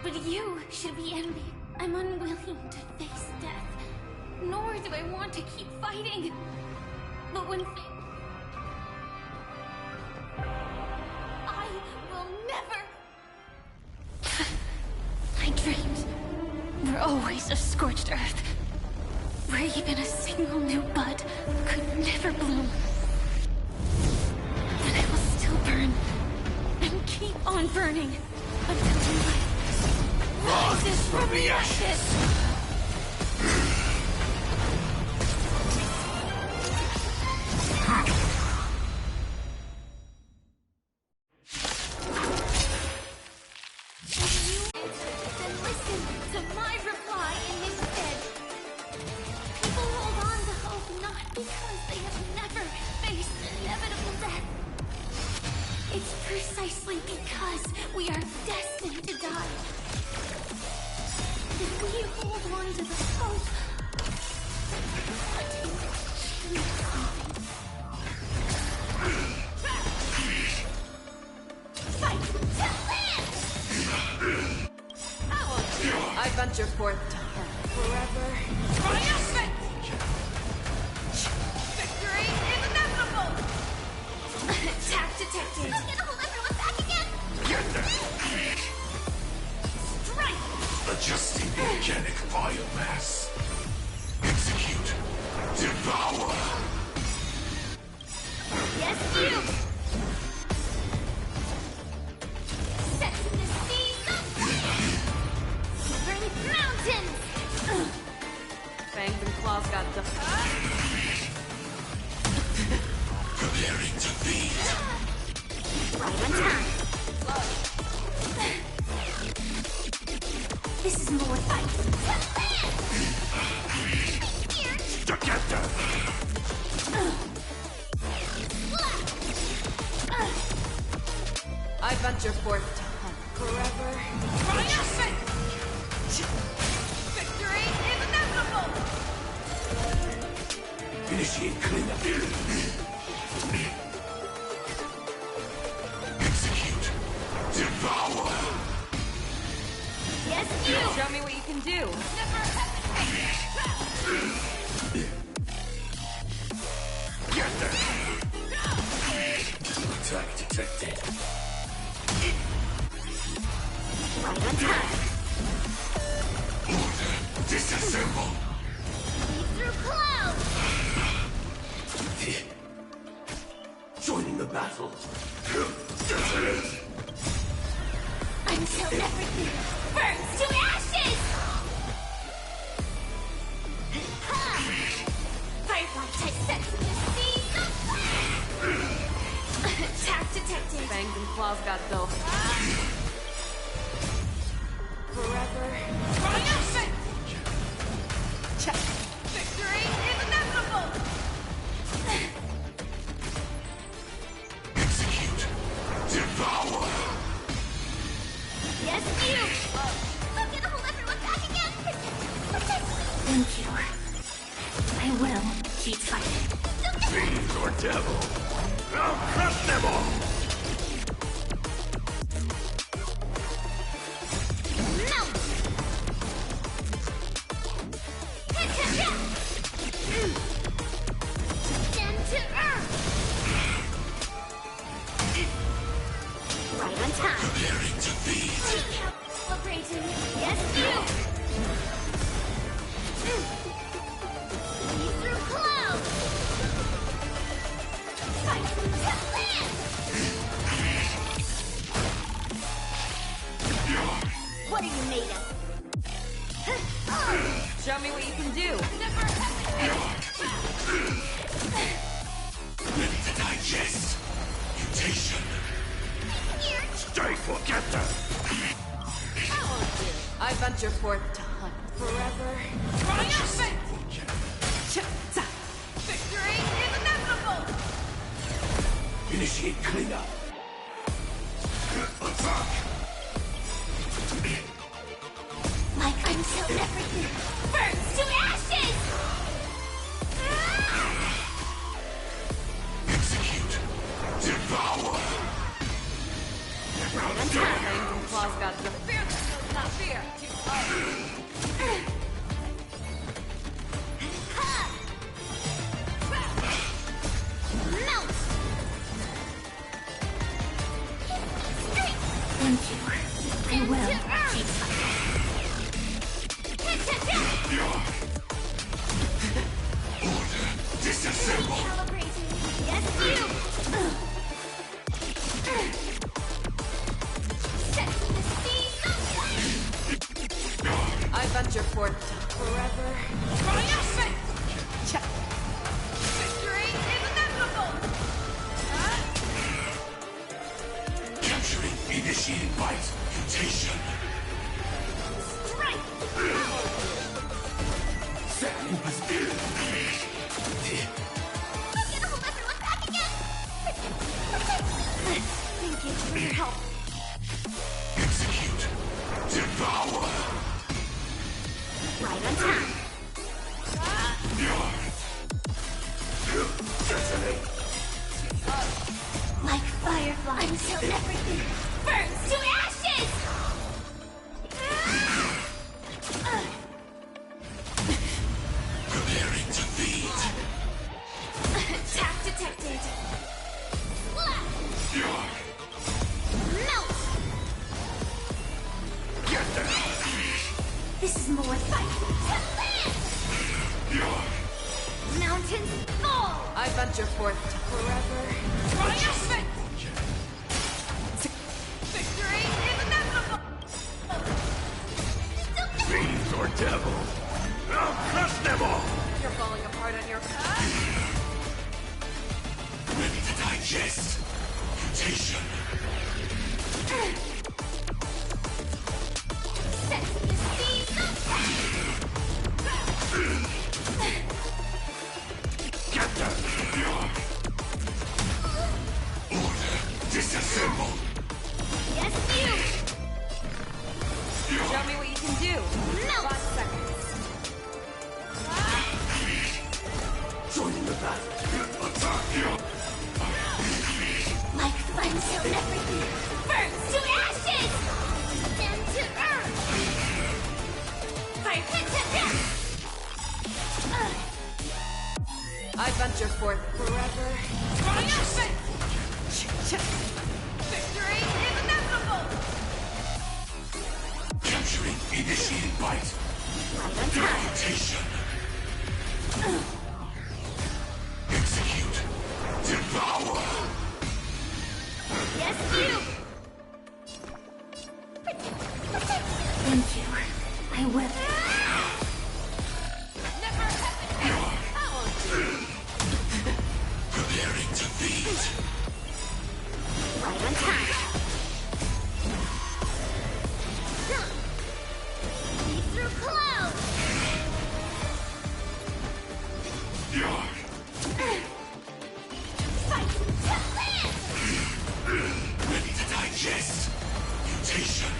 But you should be envied. I'm unwilling to face death. Nor do I want to keep fighting. But when I will never... I dreamed we're always a scorched earth, where even a single new bud could never bloom. But I will still burn, and keep on burning, until life rises from the ashes! Precisely because we are destined to die. If we hold on to the hope, fight to live! I venture forth to her forever. Triumphant! Victory is inevitable! Attack detected! Adjusting the organic biomass. Execute. Devour. Yes, you! Setting the seas burning mountains! Fangs and claws got the... Preparing to feed. Right on time. This is more fight. I venture forth to hunt forever. Triumphant! Victory is inevitable! Initiate cleanup. Execute. Devour. Yes, you! Show me what you can do. Never Get there. Attack detected. Right on time. Order. Disassemble. Through clouds. Joining the battle. Until everything burns to ashes! Firefly type sets in the sea. Attack detected. Fangs and claws got dull. Forever. Triumphant! Victory is inevitable! Execute. Devour. Yes, you! I'm gonna hold everyone back again! Thank you. I will keep fighting. Fiend or devil. I'll crush them all! Melt! Stand to earth! Right on time. Preparing to feed. Celebrating. Yes, you! See through clouds! Fight to land! What are you made of? Show me what you can do. Never Ready to digest. Mutation. Stay together. I venture forth to hunt forever. Triumphant! Victory is inevitable! Initiate cleanup. Attack. Like until everything burns to ashes! Execute. Devour. Right on time. Fangs and claws got dull. Fear the food, not fear. Melt! Thank you. I will keep fighting. Order. Disassemble. Calibrating. Yes, you! Set to the sea. I venture forth to forever. Triumphant! Victory is inevitable! Capturing. Initiating bite. Mutation. Strike! Setting position. I'm gonna hold everyone back again! Thank you for your help. Execute. Devour. Right on time. Detonate. Like Firefly until everything burns to ashes! Preparing to feed. Attack detected. Melt! Get there. This is more fight to land! Mountains fall! I venture forth to forever. Triumphant! Victory is inevitable! Fiend or devil. I'll crush them all. You're falling apart on your path. Ready to digest. Mutation. Like limestone, everything burns to ashes! Then to earth! Fire hit to death! I venture forth forever. Triumphant! Victory is inevitable! Capturing initiated bite. Deportation. Execute. Devour. Yes, you! Thank you. I will. Never hesitate! Preparing to feed. Right on time. See through clouds! Fight to live! Ready to digest. Mutation.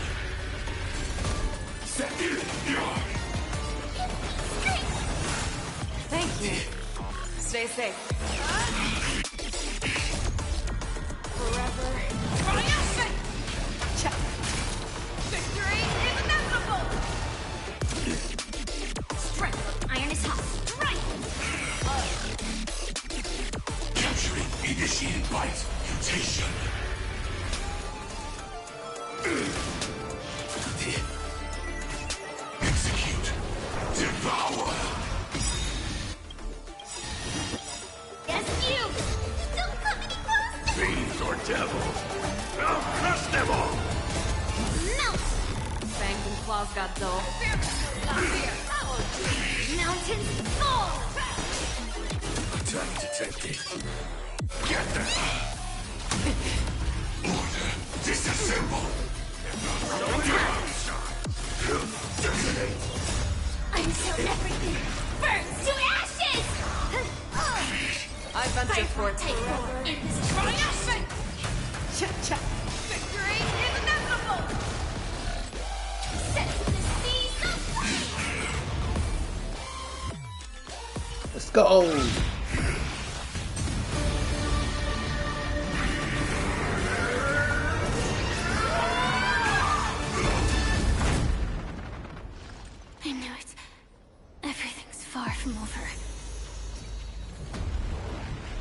Second. Thank you. Stay safe. Forever. Triumphant! Check. Victory is inevitable! Strength of iron is hot. Right! Capturing initiated bite. Mutation. Execute. Devour. Yes, you! Don't come any closer! Fiends or devils. I'll crush them all. Melt! Fangs and claws got dull. Mountains fall! Time to take it. Get them. Order. Disassemble. Detonate. Until everything burns to ashes! I venture forth forever. In this Triumphant! Check. Victory is inevitable! set to the seas of flame! Let's go. I knew it. Everything's far from over.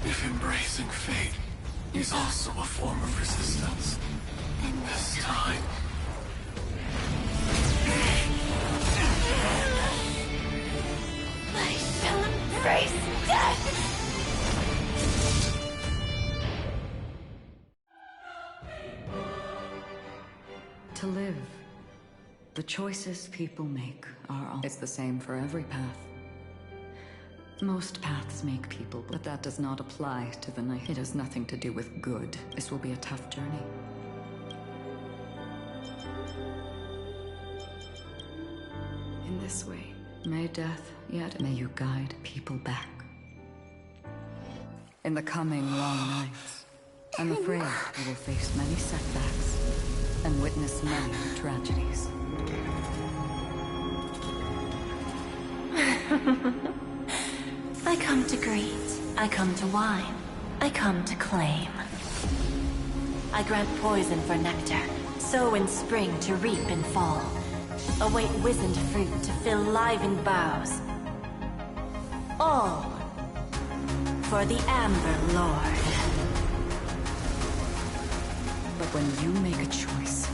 If embracing fate is also a form of resistance, this time... I shall embrace death! To live, the choices people make are all... It's the same for every path. Most paths make people, but that does not apply to the night. It has nothing to do with good. This will be a tough journey. In this way, may death, yet may you guide people back. In the coming long nights, I'm afraid you will face many setbacks and witness many tragedies. I come to greet. I come to wine. I come to claim. I grant poison for nectar. Sow in spring to reap in fall. Await wizened fruit to fill livened boughs. All for the Amber Lord. But when you make a choice,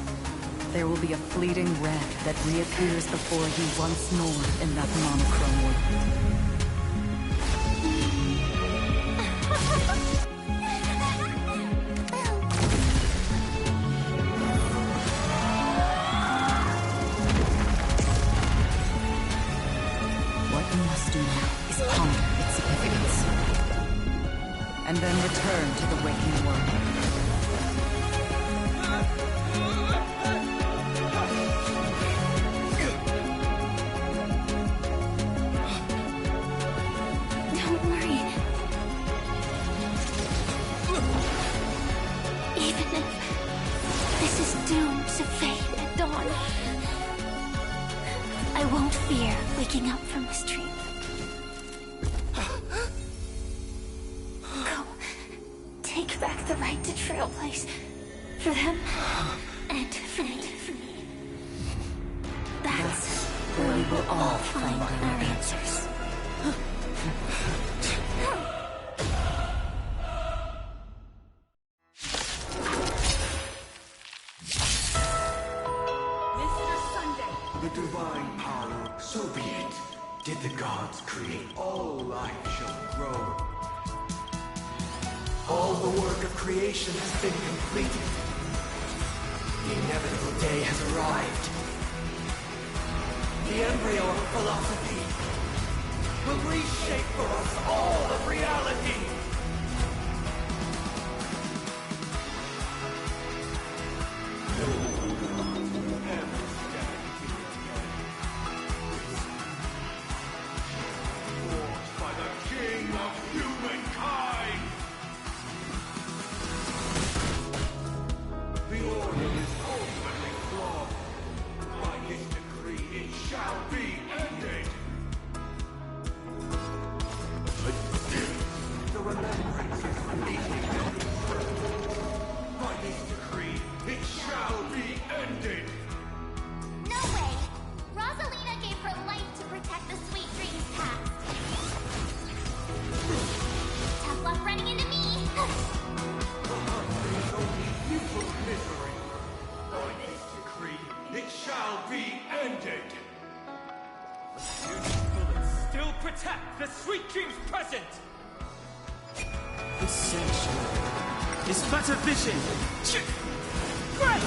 there will be a fleeting red that reappears before you once more in that monochrome world. What you must do now is ponder its significance, and then return to the waking world. Don't worry. Even if this is doomed to fade at dawn, I won't fear waking up from this dream. take back the right to Trailblaze. For them, and for me. That's where we will all find our answers. The divine power, so be it. Did the gods create all life shall grow? All the work of creation has been completed. The inevitable day has arrived. The embryo of philosophy will reshape for us all of reality. The sweet dreams present! This sanctuary is but a vision. Great!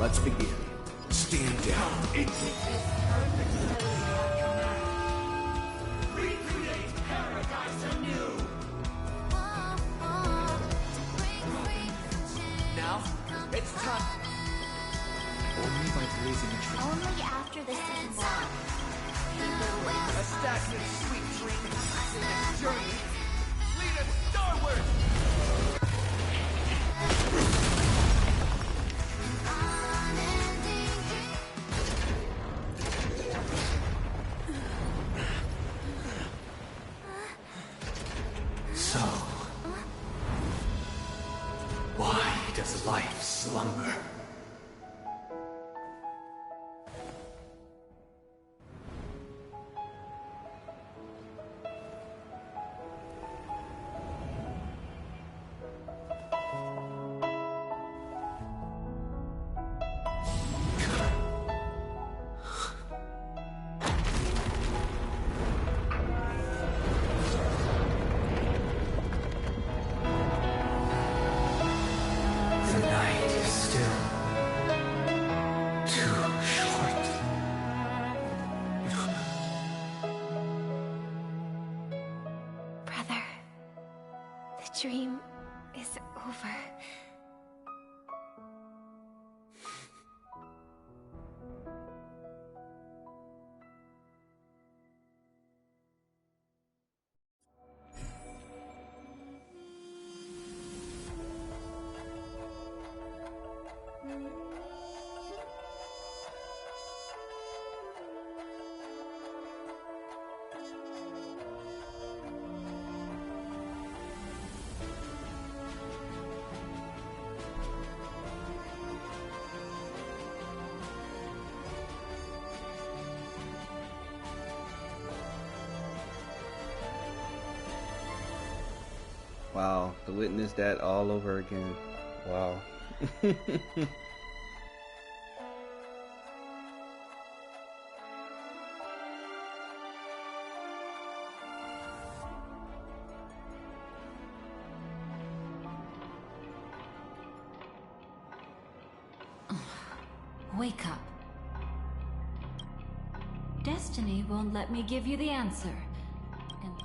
Let's begin. Stand down. Recreate paradise anew. Now, it's time. Only by blazing a trail. Only after this is born. A stagnant sweet dream in this journey. Lead us starward! So, why does life slumber? Dream is over. Wow, to witness that all over again. Wow. Wake up. Destiny won't let me give you the answer. And...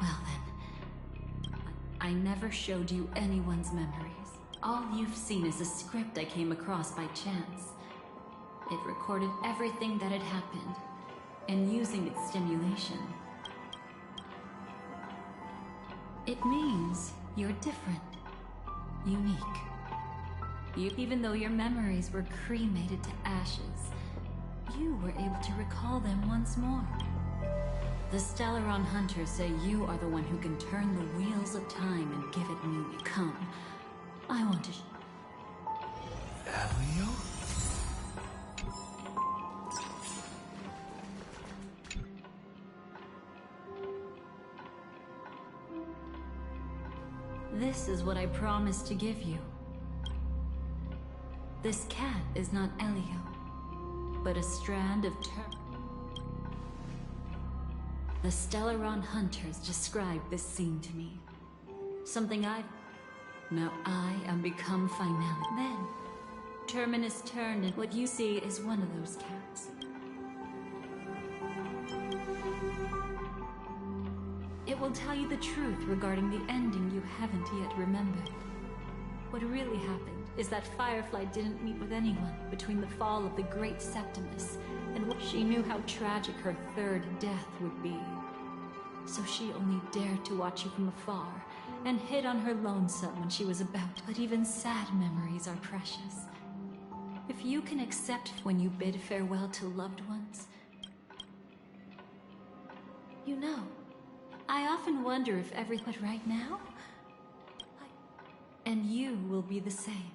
well then. I never showed you anyone's memories. All you've seen is a script I came across by chance. It recorded everything that had happened, and using its stimulation. It means you're different. Unique. Even though your memories were cremated to ashes, you were able to recall them once more. The Stellaron Hunters say you are the one who can turn the wheels of time and give it meaning. Come, I want to... Elio? This is what I promised to give you. This cat is not Elio, but a strand of The Stellaron Hunters described this scene to me. Something Now I am become finale. Then, Terminus turned and what you see is one of those cats. It will tell you the truth regarding the ending you haven't yet remembered. What really happened is that Firefly didn't meet with anyone between the fall of the Great Septimus and what she knew how tragic her third death would be. So she only dared to watch you from afar and hid on her lonesome when she was about. But even sad memories are precious. If you can accept when you bid farewell to loved ones, you know. I often wonder if but right now, and you will be the same.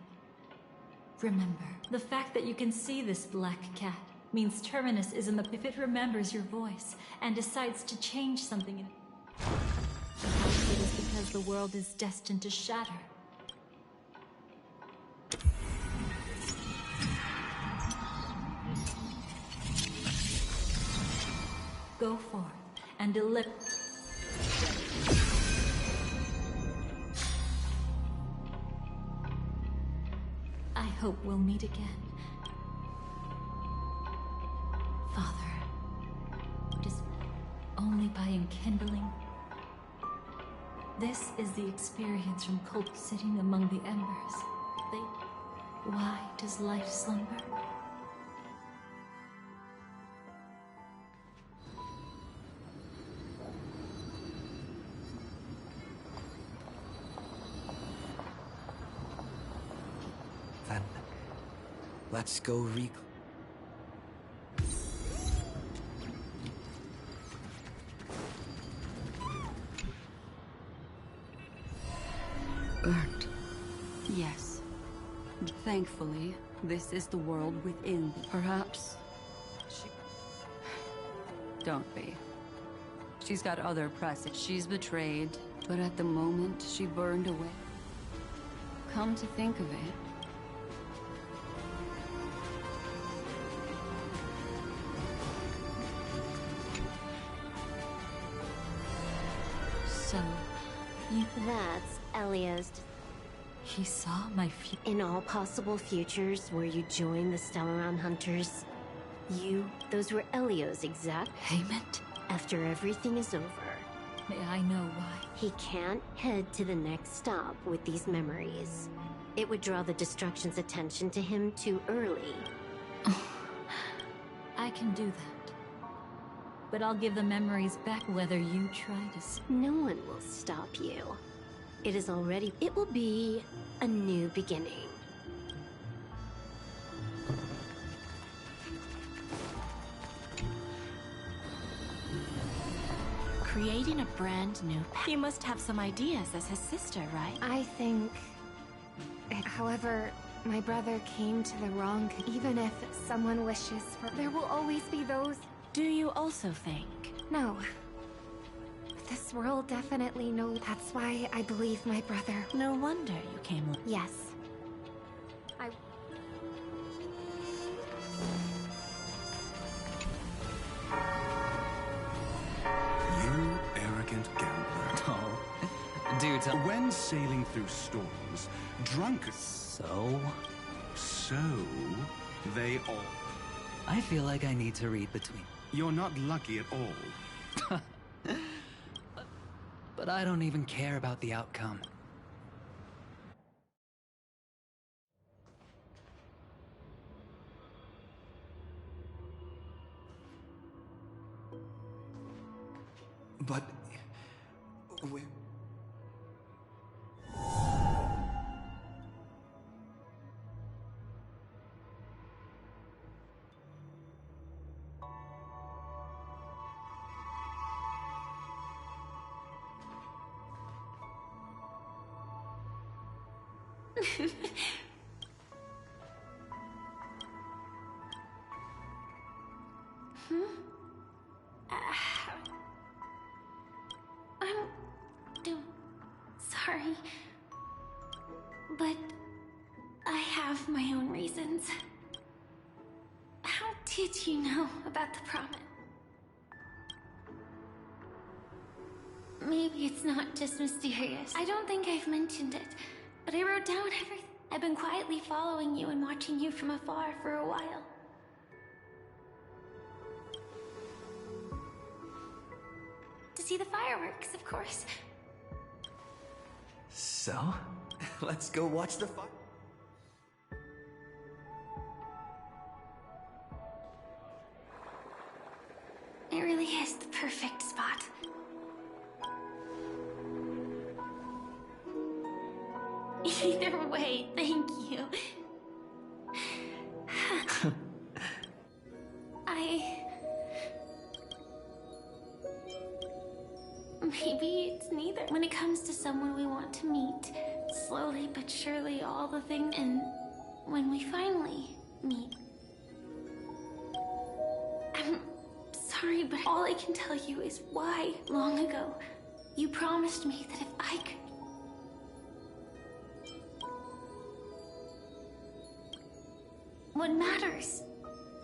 Remember, the fact that you can see this black cat means Terminus is in the... If it remembers your voice and decides to change something in it, perhaps it is because the world is destined to shatter. Go forth and deliver... I hope we'll meet again. Father, just only by enkindling. This is the experience from cold sitting among the embers. Why does life slumber? Then, let's go Earned. Yes. Thankfully, this is the world within. Perhaps... Don't be. She's got other presents. She's betrayed, but at the moment, she burned away. Come to think of it, so, That's Elio's. He saw my In all possible futures where you join the Stellaron Hunters, those were Elio's exact payment? After everything is over. May I know why? He can't head to the next stop with these memories. It would draw the Destruction's attention to him too early. I can do that. But I'll give the memories back whether you try to... No one will stop you. It is already... It will be a new beginning. Creating a brand new path. He must have some ideas as his sister, right? I think... However, my brother came to the wrong... Even if someone wishes for... There will always be those... Do you also think? No. This world definitely knows. That's why I believe my brother. No wonder you came... Yes. You arrogant gambler. Oh, do tell. When sailing through storms, drunk... So? So, they all... I feel like I need to read between. You're not lucky at all. But I don't even care about the outcome. But... we... Sorry. But I have my own reasons. How did you know about the promise? Maybe it's not just mysterious. I don't think I've mentioned it, but I wrote down everything. I've been quietly following you and watching you from afar for a while. To see the fireworks, of course. So? Let's go watch the fire. It really is the perfect spot. Either way, thank you. Maybe it's neither. When it comes to someone we want to meet, slowly but surely all the things, and when we finally meet. I'm sorry, but all I can tell you is why, long ago, you promised me that if I could... What matters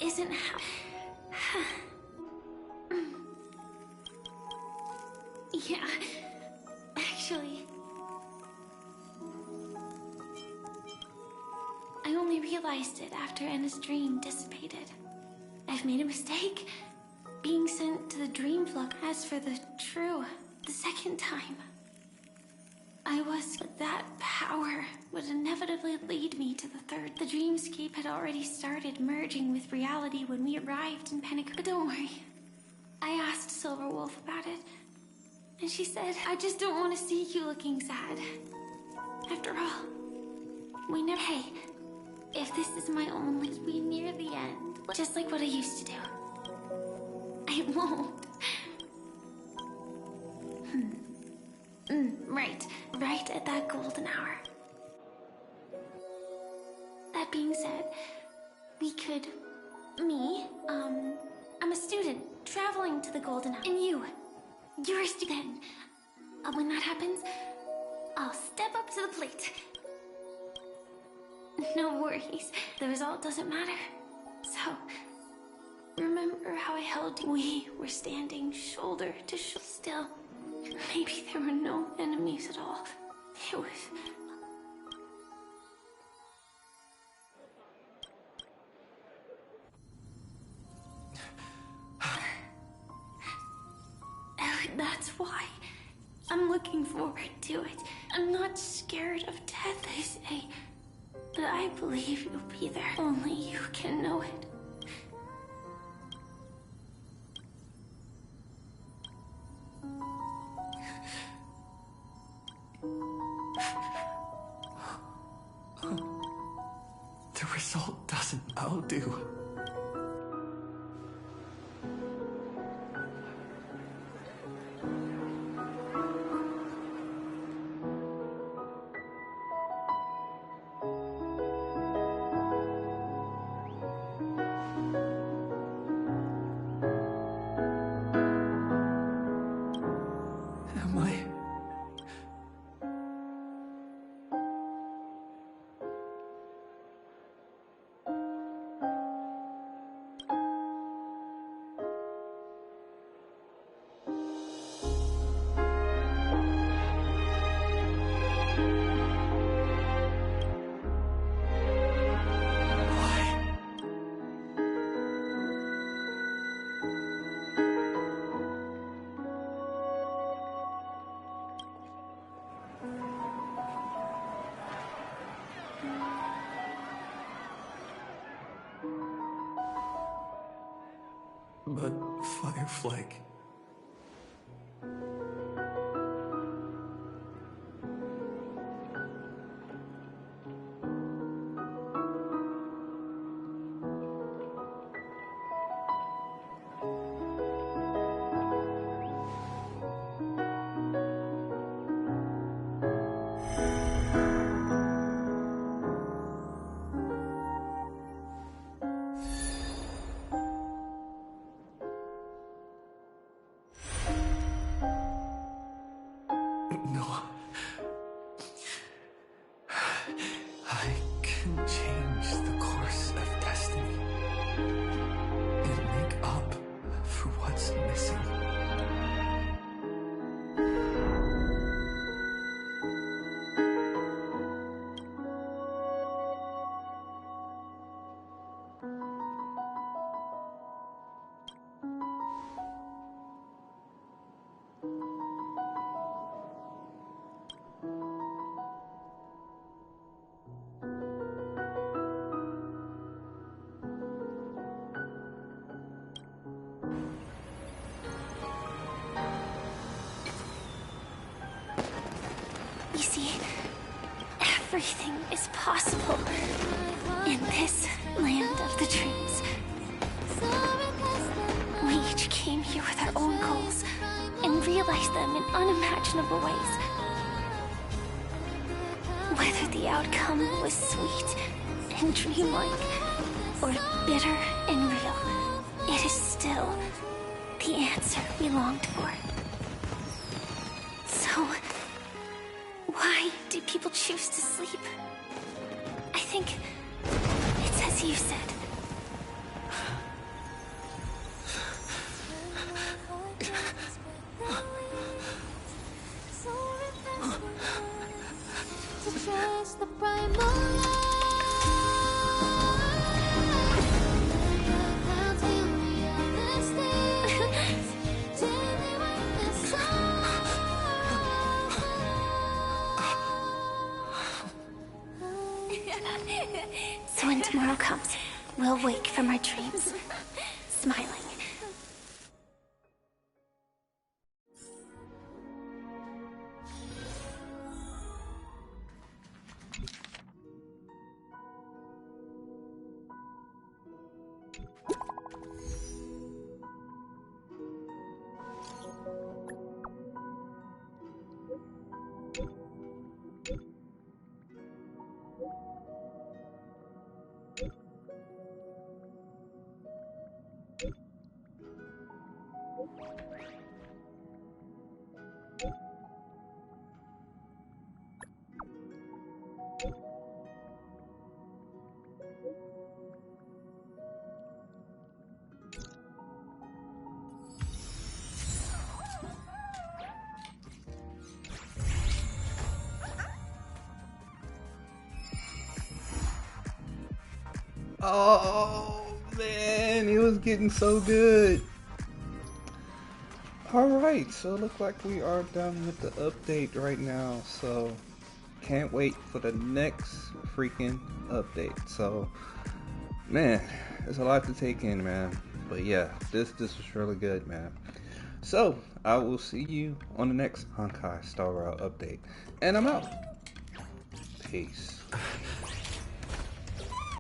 isn't how... Yeah, actually... I only realized it after Anna's dream dissipated. I've made a mistake. Being sent to the dream flux. As for the second time... that power would inevitably lead me to the third. The dreamscape had already started merging with reality when we arrived in Penacony. But don't worry. I asked Silverwolf about it, and she said, I just don't want to see you looking sad. After all, we never... Hey, if this is my only... We near the end. Just like what I used to do. I won't. Right at that golden hour. That being said, we could... I'm a student, traveling to the golden hour. And you're a student. When that happens, I'll step up to the plate. No worries, the result doesn't matter. So, remember how I held you? We were standing shoulder to shoulder. Still, maybe there were no enemies at all. It was... That's why I'm looking forward to it. I'm not scared of death, they say. But I believe you'll be there. Only you can know it. The result doesn't... I'll do. But Firefly... No. I can change the course of destiny and make up for what's missing. You see, everything is possible in this land of the dreams. We each came here with our own goals and realized them in unimaginable ways. Whether the outcome was sweet and dreamlike or bitter and real, it is still the answer we longed for. So, why do people choose to sleep? I think it's as you said. So when tomorrow comes, we'll wake from our dreams, smiling. Oh man, it was getting so good. Alright, so it looks like we are done with the update right now, so can't wait for the next freaking update. So man, there's a lot to take in, man, but yeah, this was really good, man. So I will see you on the next Honkai Star Rail update, and I'm out. Peace.